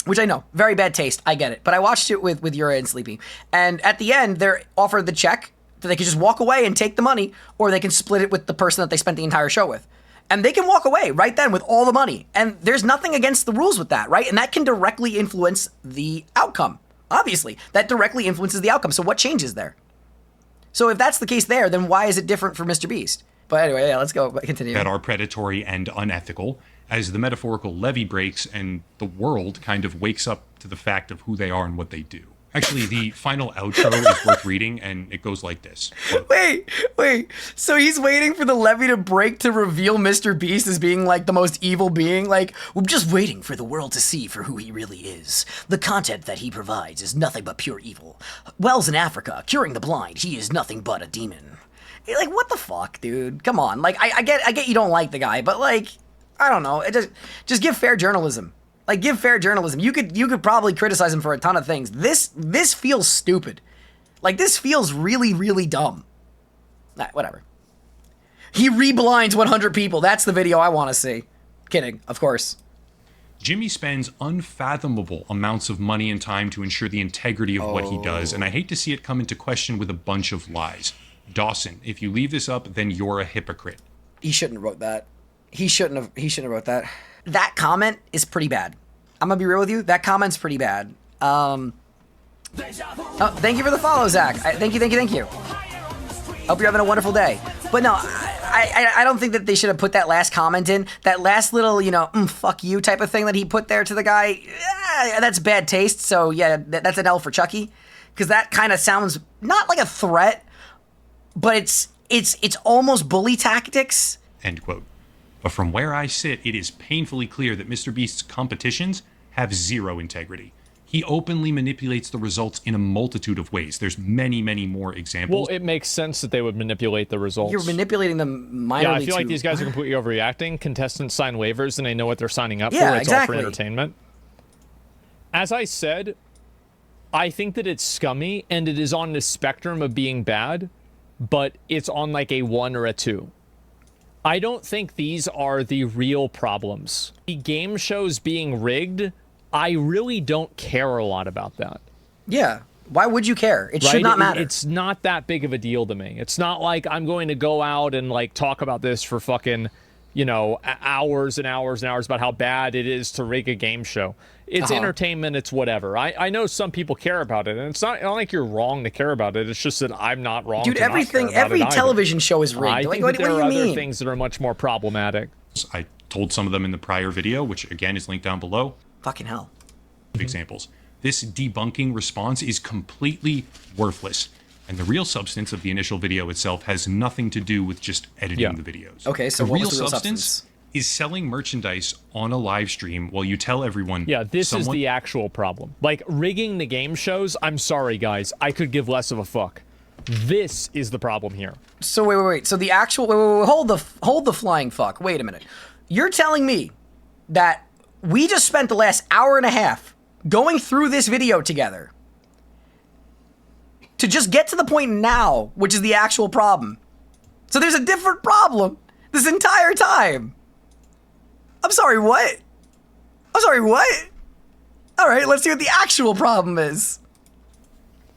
which I know, very bad taste, I get it. But I watched it with Yura and Sleepy. And at the end, they're offered the check that they could just walk away and take the money, or they can split it with the person that they spent the entire show with. And they can walk away right then with all the money. And there's nothing against the rules with that, right? And that can directly influence the outcome. Obviously, that directly influences the outcome. So what changes there? So if that's the case there, then why is it different for MrBeast? But anyway, yeah, let's go continue. That are predatory and unethical, as the metaphorical levee breaks and the world kind of wakes up to the fact of who they are and what they do. Actually, the final outro is worth reading, and it goes like this. Quote, Wait. So he's waiting for the levee to break to reveal Mr. Beast as being like the most evil being? Like, we're just waiting for the world to see for who he really is. The content that he provides is nothing but pure evil. Wells in Africa, curing the blind, he is nothing but a demon. Like, what the fuck, dude? Come on. Like, I get you don't like the guy, but like, I don't know. It just give fair journalism. Like, give fair journalism. You could probably criticize him for a ton of things. This feels stupid. Like, this feels really, really dumb. Nah, whatever. He reblinds 100 people. That's the video I want to see. Kidding, of course. Jimmy spends unfathomable amounts of money and time to ensure the integrity of what he does, and I hate to see it come into question with a bunch of lies. Dawson, if you leave this up, then you're a hypocrite. He shouldn't have wrote that. He shouldn't have wrote that. That comment is pretty bad. I'm gonna be real with you. That comment's pretty bad. Oh, thank you for the follow, Zach. Thank you. Hope you're having a wonderful day. But no, I don't think that they should have put that last comment in. That last little, fuck you type of thing that he put there to the guy. That's bad taste. So yeah, that's an L for Chucky, because that kind of sounds not like a threat, but it's almost bully tactics. End quote. But from where I sit, it is painfully clear that MrBeast's competitions have zero integrity. He openly manipulates the results in a multitude of ways. There's many, many more examples. Well, it makes sense that they would manipulate the results. You're manipulating them minorly. Yeah, I feel like these guys are completely overreacting. Contestants sign waivers and they know what they're signing up for. It's exactly. all for entertainment. As I said, I think that it's scummy and it is on the spectrum of being bad, but it's on like a 1 or a 2. I don't think these are the real problems. The game shows being rigged, I really don't care a lot about that. Yeah. Why would you care? It should not matter. It's not that big of a deal to me. It's not like I'm going to go out and like talk about this for fucking, hours and hours and hours about how bad it is to rig a game show. It's entertainment. It's whatever. I know some people care about it, and it's not like you're wrong to care about it. It's just that I'm not wrong. Dude, to not care about every it either. television show is rigged. I think what that there do are you other mean? things that are much more problematic. I told some of them in the prior video, which again is linked down below. Fucking hell. Examples. This debunking response is completely worthless, and the real substance of the initial video itself has nothing to do with just editing the videos. Okay, so the what real was the real substance is selling merchandise on a live stream while you tell everyone. Yeah, this is the actual problem. Like, rigging the game shows, I'm sorry, guys. I could give less of a fuck. This is the problem here. So wait. So the actual wait, hold the flying fuck. Wait a minute. You're telling me that we just spent the last hour and a half going through this video together to just get to the point now, which is the actual problem. So there's a different problem this entire time. I'm sorry, what? All right, let's see what the actual problem is.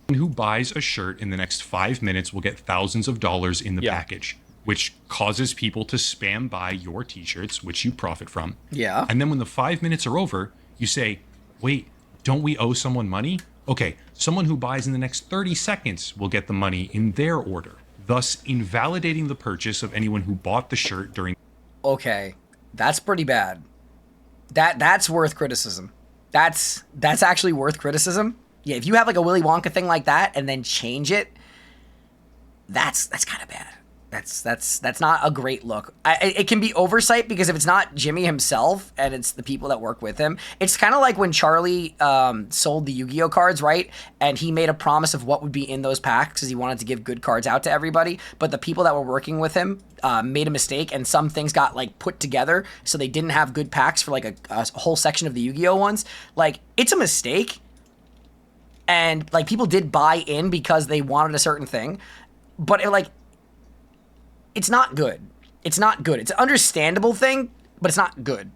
Who buys a shirt in the next 5 minutes will get thousands of dollars in the package, which causes people to spam buy your t-shirts, which you profit from. Yeah. And then when the 5 minutes are over, you say, wait, don't we owe someone money? Okay, someone who buys in the next 30 seconds will get the money in their order, thus invalidating the purchase of anyone who bought the shirt during. Okay, that's pretty bad. That's worth criticism. That's actually worth criticism. Yeah, if you have like a Willy Wonka thing like that and then change it, that's kind of bad. That's not a great look. It can be oversight because if it's not Jimmy himself and it's the people that work with him, it's kind of like when Charlie sold the Yu-Gi-Oh cards, right? And he made a promise of what would be in those packs because he wanted to give good cards out to everybody. But the people that were working with him made a mistake and some things got like put together so they didn't have good packs for like a whole section of the Yu-Gi-Oh ones. Like, it's a mistake. And like people did buy in because they wanted a certain thing, but it's not good. It's not good. It's an understandable thing, but it's not good.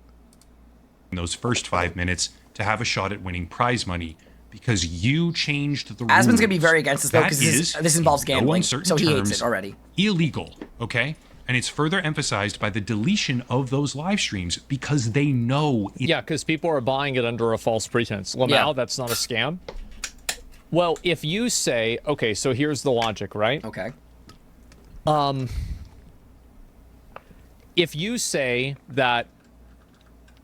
In those first 5 minutes to have a shot at winning prize money because you changed the rules. Asmon's gonna be very against this though That because is, this involves in no gambling, uncertain so he hates terms, it already. Illegal, okay? And it's further emphasized by the deletion of those live streams because they know. Yeah, because people are buying it under a false pretense. Lamau, that's not a scam. Well, if you say, okay, so here's the logic, right? Okay. If you say that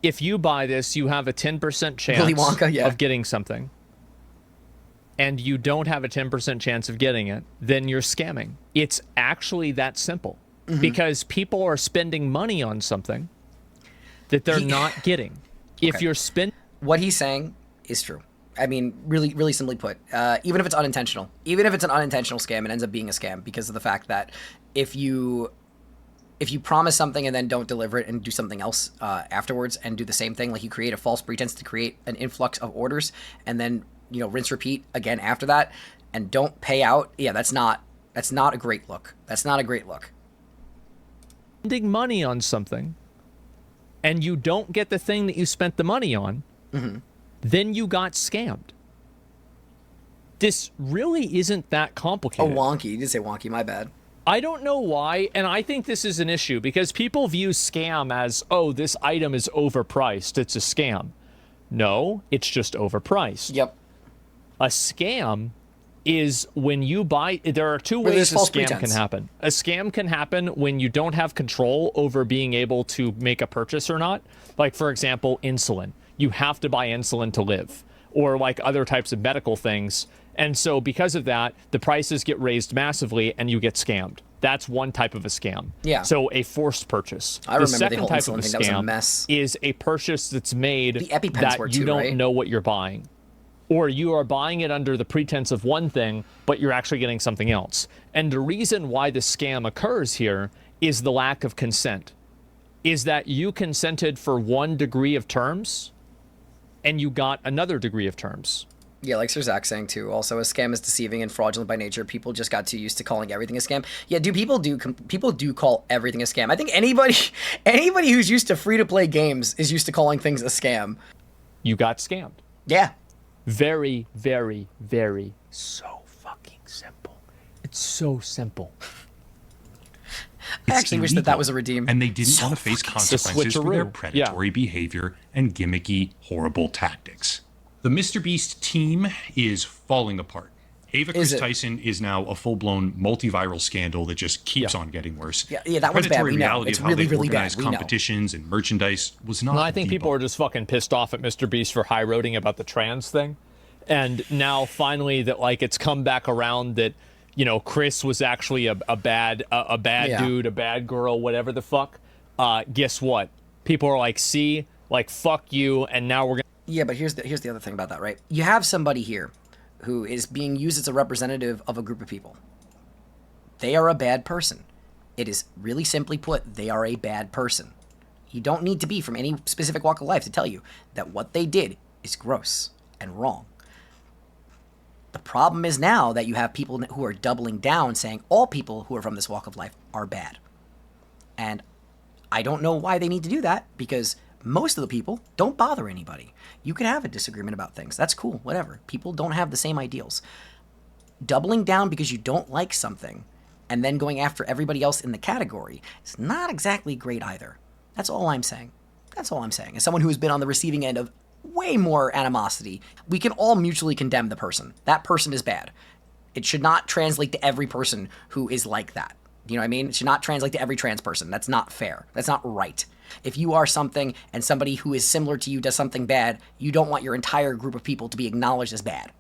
if you buy this, you have a 10% chance Willy Wonka, yeah. of getting something. and you don't have a 10% chance of getting it, then you're scamming. It's actually that simple. Because people are spending money on something that they're not getting. If you're spending... What he's saying is true. I mean, really, really simply put, even if it's unintentional, even if it's an unintentional scam, it ends up being a scam because of the fact that if you promise something and then don't deliver it and do something else afterwards and do the same thing, like you create a false pretense to create an influx of orders and then, you know, rinse repeat again after that and don't pay out, yeah, that's not a great look. That's not a great look. Spending money on something and you don't get the thing that you spent the money on, then you got scammed. This really isn't that complicated. Oh, wonky. You did say wonky, my bad. I don't know why, and I think this is an issue because people view scam as, oh, this item is overpriced, it's a scam. No, it's just overpriced. Yep. A scam is when you buy... There are two ways a scam can happen. A scam can happen when you don't have control over being able to make a purchase or not. Like, for example, insulin. You have to buy insulin to live. Or like other types of medical things. And so because of that, the prices get raised massively and you get scammed. That's one type of a scam. Yeah. So a forced purchase. I remember the second whole type of a insulin thing. That was a scam mess. is a purchase that's made The EpiPens that were you too, don't right? know what you're buying. Or you are buying it under the pretense of one thing, but you're actually getting something else. And the reason why the scam occurs here is the lack of consent. Is that you consented for one degree of terms, and you got another degree of terms. Yeah, like Sir Zach saying too. Also, a scam is deceiving and fraudulent by nature. People just got too used to calling everything a scam. Yeah, people do call everything a scam. I think anybody who's used to free-to-play games is used to calling things a scam. You got scammed. Yeah. Very, very, very, so fucking simple. It's so simple. I actually wish that was a redeem. And they didn't want to face consequences for their predatory behavior and gimmicky, horrible tactics. The MrBeast team is falling apart. Ava Chris Tyson is now a full-blown multiviral scandal that just keeps on getting worse. Yeah, that was bad. We know. It's really, really bad. We know. Competitions and merchandise was not. No, I think people are just fucking pissed off at MrBeast for high-roading about the trans thing. And now finally that like it's come back around that, you know, Chris was actually a bad dude, a bad girl, whatever the fuck. Guess what? People are like, see, like fuck you, and now we're gonna. Yeah, but here's the other thing about that, right? You have somebody here who is being used as a representative of a group of people. They are a bad person. It is really simply put, they are a bad person. You don't need to be from any specific walk of life to tell you that what they did is gross and wrong. The problem is now that you have people who are doubling down saying all people who are from this walk of life are bad. And I don't know why they need to do that because most of the people don't bother anybody. You can have a disagreement about things. That's cool, whatever. People don't have the same ideals. Doubling down because you don't like something and then going after everybody else in the category is not exactly great either. That's all I'm saying. That's all I'm saying. As someone who has been on the receiving end of way more animosity, we can all mutually condemn the person. That person is bad. It should not translate to every person who is like that. You know what I mean? It should not translate to every trans person. That's not fair. That's not right. If you are something and somebody who is similar to you does something bad, you don't want your entire group of people to be acknowledged as bad.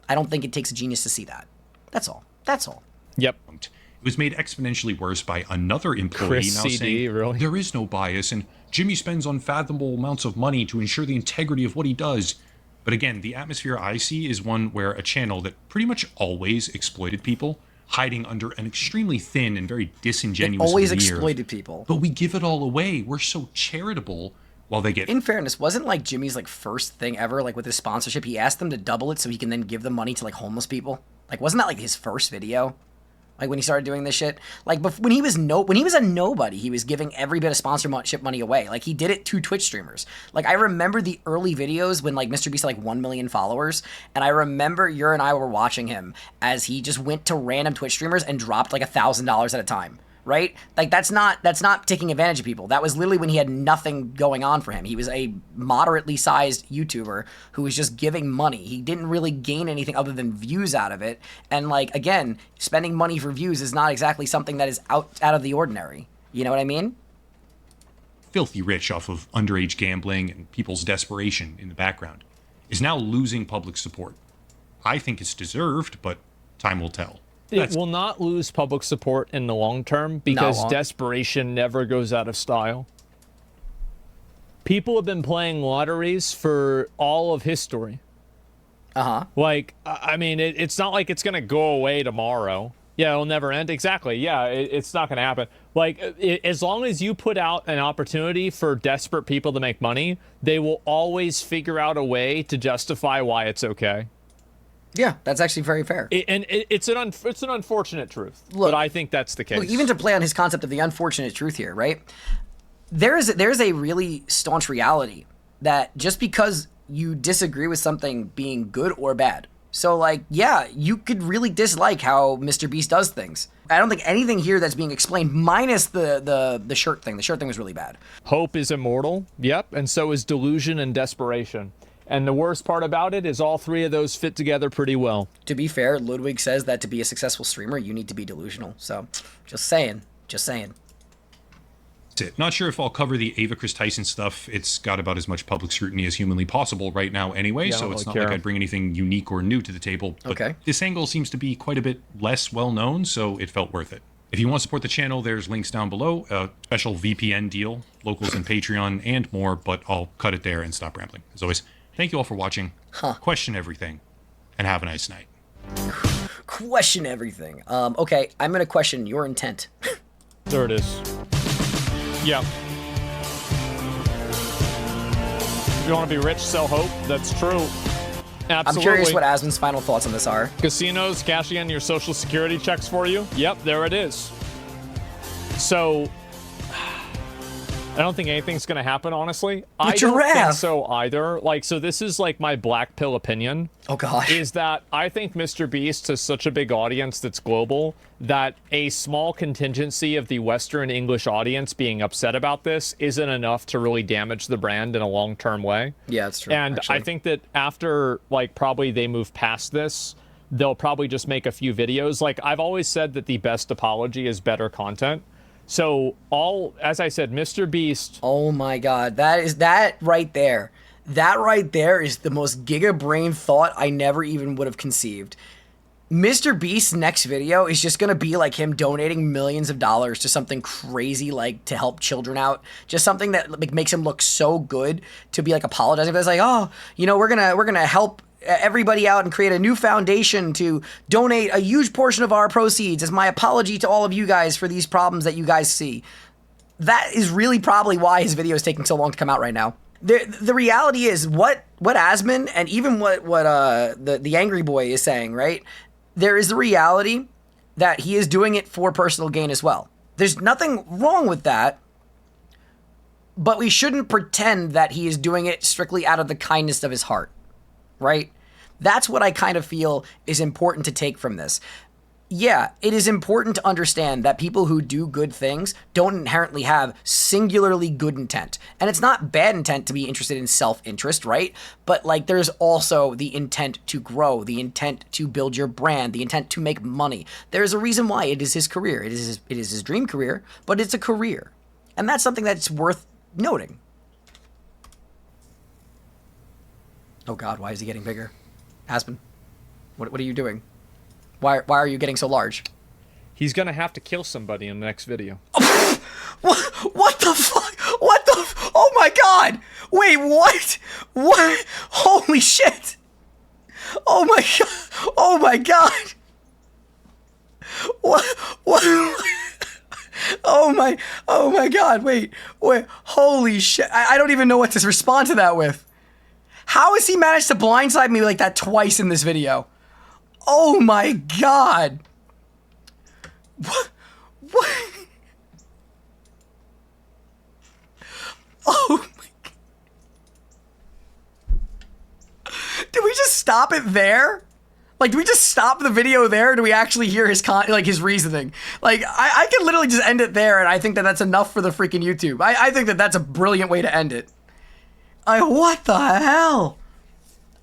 I don't think it takes a genius to see that. That's all. That's all. Yep. It was made exponentially worse by another employee Chris now CD, saying really? there is no bias and Jimmy spends unfathomable amounts of money to ensure the integrity of what he does. But again, the atmosphere I see is one where a channel that pretty much always exploited people, hiding under an extremely thin and very disingenuous Always veneer. exploited people. But we give it all away. We're so charitable while they get... In fairness, wasn't like Jimmy's like first thing ever, like with his sponsorship, he asked them to double it so he can then give the money to like homeless people? Like, wasn't that like his first video? Like when he started doing this shit, like when he was a nobody, he was giving every bit of sponsorship money away. Like he did it to Twitch streamers. Like I remember the early videos when like MrBeast had like 1 million followers, and I remember you and I were watching him as he just went to random Twitch streamers and dropped like $1,000 at a time. Right? Like that's not taking advantage of people. That was literally when he had nothing going on for him. He was a moderately sized YouTuber who was just giving money. He didn't really gain anything other than views out of it. And like again, spending money for views is not exactly something that is out of the ordinary. You know what I mean? Filthy rich off of underage gambling and people's desperation in the background, is now losing public support. I think it's deserved, but time will tell. It will not lose public support in the long term because No. desperation never goes out of style. People have been playing lotteries for all of history. Uh-huh. Like, I mean, it's not like it's going to go away tomorrow. Yeah, it'll never end. Exactly. Yeah, it's not going to happen. Like, as long as you put out an opportunity for desperate people to make money, they will always figure out a way to justify why it's okay. Yeah, that's actually very fair. It's an unfortunate truth, Look, but I think that's the case. Look, even to play on his concept of the unfortunate truth here, right? There's a really staunch reality that just because you disagree with something being good or bad. So, like, yeah, you could really dislike how MrBeast does things. I don't think anything here that's being explained, minus the shirt thing. The shirt thing was really bad. Hope is immortal. Yep, and so is delusion and desperation. And the worst part about it is all three of those fit together pretty well. To be fair, Ludwig says that to be a successful streamer, you need to be delusional. So, just saying. Just saying. That's it. Not sure if I'll cover the Ava Chris Tyson stuff. It's got about as much public scrutiny as humanly possible right now anyway, Yeah, I so don't it's really not like care. I'd bring anything unique or new to the table. But Okay. this angle seems to be quite a bit less well-known, so it felt worth it. If you want to support the channel, there's links down below, a special VPN deal, locals and Patreon, and more, but I'll cut it there and stop rambling. As always, thank you all for watching. Question everything, and have a nice night. Question everything. Okay, I'm going to question your intent. There it is. Yeah. If you want to be rich, sell hope. That's true. Absolutely. I'm curious what Asmon's final thoughts on this are. Casinos cashing in your social security checks for you. Yep, there it is. So, I don't think anything's going to happen, honestly. I don't think giraffe. so either. Like, so this is like my black pill opinion. Oh, God. Is that I think MrBeast has such a big audience that's global that a small contingency of the Western English audience being upset about this isn't enough to really damage the brand in a long-term way. Yeah, that's true. And actually. I think that after, like, probably they move past this, they'll probably just make a few videos. Like, I've always said that the best apology is better content. So as I said, MrBeast. Oh my God, that right there. That right there is the most giga brain thought I never even would have conceived. MrBeast's next video is just gonna be like him donating millions of dollars to something crazy, like to help children out. Just something that like makes him look so good to be like apologizing. But it's like, oh, you know, we're gonna help everybody out and create a new foundation to donate a huge portion of our proceeds as my apology to all of you guys for these problems that you guys see. That is really probably why his video is taking so long to come out right now. The reality is what Asmon and even what the Angry Boy is saying, right? There is the reality that he is doing it for personal gain as well. There's nothing wrong with that, but we shouldn't pretend that he is doing it strictly out of the kindness of his heart. Right? That's what I kind of feel is important to take from this. Yeah, it is important to understand that people who do good things don't inherently have singularly good intent. And it's not bad intent to be interested in self-interest, right? But like there's also the intent to grow, the intent to build your brand, the intent to make money. There's a reason why it is his career. It is his dream career, but it's a career. And that's something that's worth noting. Oh God, why is he getting bigger? Aspen, what are you doing? Why are you getting so large? He's going to have to kill somebody in the next video. What the fuck? What the oh my God! Wait, what? What? Holy shit! Oh my God! Oh my God! What? Oh my God! Wait! Holy shit! I don't even know what to respond to that with. How has he managed to blindside me like that twice in this video? Oh my God! What? Oh my God. Did we just stop it there? Like, do we just stop the video there? Or do we actually hear his his reasoning? Like, I could literally just end it there, and I think that that's enough for the freaking YouTube. I think that that's a brilliant way to end it. What the hell?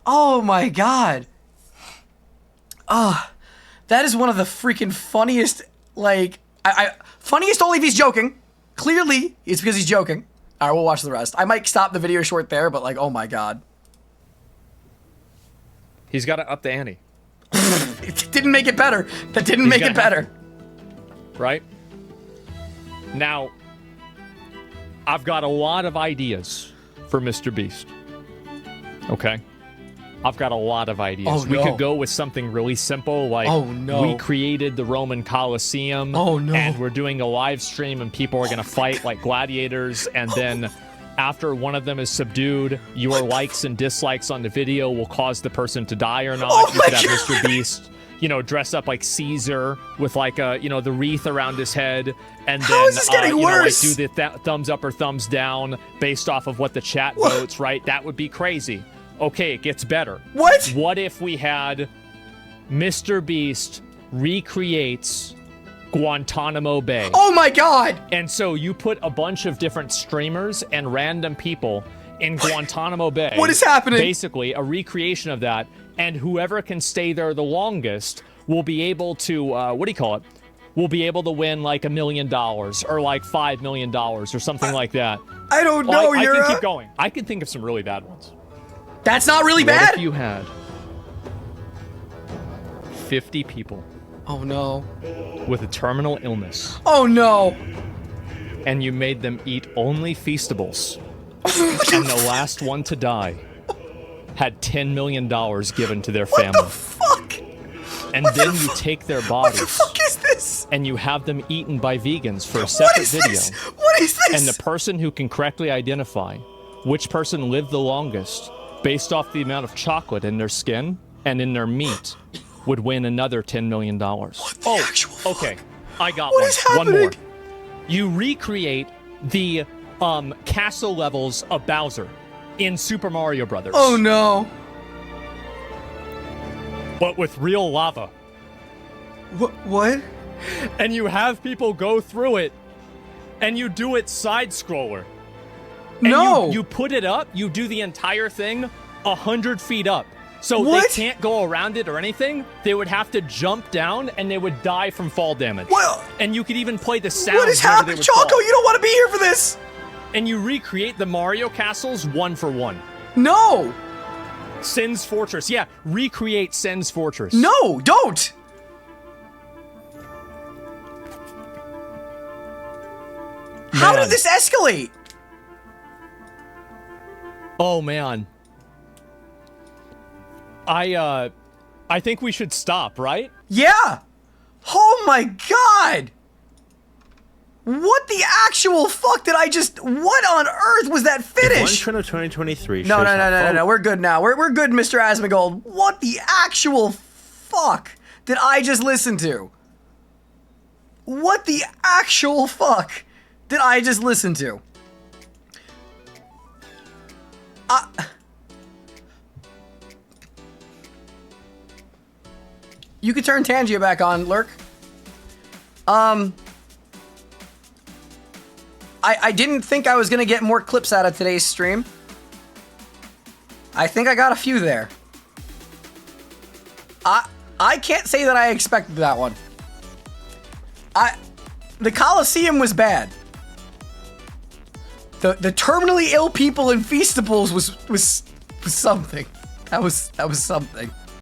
Oh my God. That is one of the freaking funniest, like, funniest only if he's joking. Clearly, it's because he's joking. All right, we'll watch the rest. I might stop the video short there, but like, oh my God. He's got to up the ante. It didn't make it better. That didn't make it better. Right? Now, I've got a lot of ideas for MrBeast. Okay? I've got a lot of ideas. Oh, no. We could go with something really simple, like we created the Roman Colosseum. Oh, no. And we're doing a live stream and people are going to fight like gladiators. And then after one of them is subdued, your likes and dislikes on the video will cause the person to die or not. Oh, you could have MrBeast, you know, dress up like Caesar with like a, you know, the wreath around his head. And How then, is this getting you know, like worse? do the thumbs up or thumbs down based off of what the chat votes, right? That would be crazy. Okay, it gets better. What? What if we had MrBeast recreates Guantanamo Bay? Oh my god! And so you put a bunch of different streamers and random people in Guantanamo Bay. What is happening? Basically, a recreation of that, and whoever can stay there the longest will be able to, what do you call it? Will be able to win like $1 million or like $5 million or something like that. I don't know, I you're can keep going. I can think of some really bad ones. That's not really What bad? if you had 50 people Oh no. with a terminal illness Oh no. and you made them eat only Feastables and the last one to die had $10 million given to their family? What the fuck? And What the then you fu- take their What the bodies fuck is this? and you have them eaten by vegans for a What separate is video. this? What is this? And the person who can correctly identify which person lived the longest based off the amount of chocolate in their skin and in their meat would win another $10 million. actual fuck? Okay. I got What one. is One more. happening? You recreate the castle levels of Bowser in Super Mario Brothers. Oh no. But with real lava. What? And you have people go through it and you do it side scroller. And No. you put it up, you do the entire thing 100 feet up. So What? they can't go around it or anything. They would have to jump down and they would die from fall damage. What? And you could even play the sound. What is happening? Choco, you don't want to be here for this. And you recreate the Mario castles one for one. No. Sin's Fortress. Yeah, recreate Sin's Fortress. No, don't. How Man. did this escalate? Oh man. I think we should stop, right? Yeah. Oh my god. What the actual fuck did I just... What on earth was that One finish? trend of 2023. No. We're good now. We're good, Mr. Asmongold. What the actual fuck did I just listen to? What the actual fuck did I just listen to? You could turn Tangia back on, Lurk. I didn't think I was gonna get more clips out of today's stream. I think I got a few there. I can't say that I expected that one. The Colosseum was bad. The terminally ill people in Feastables was something. That was something.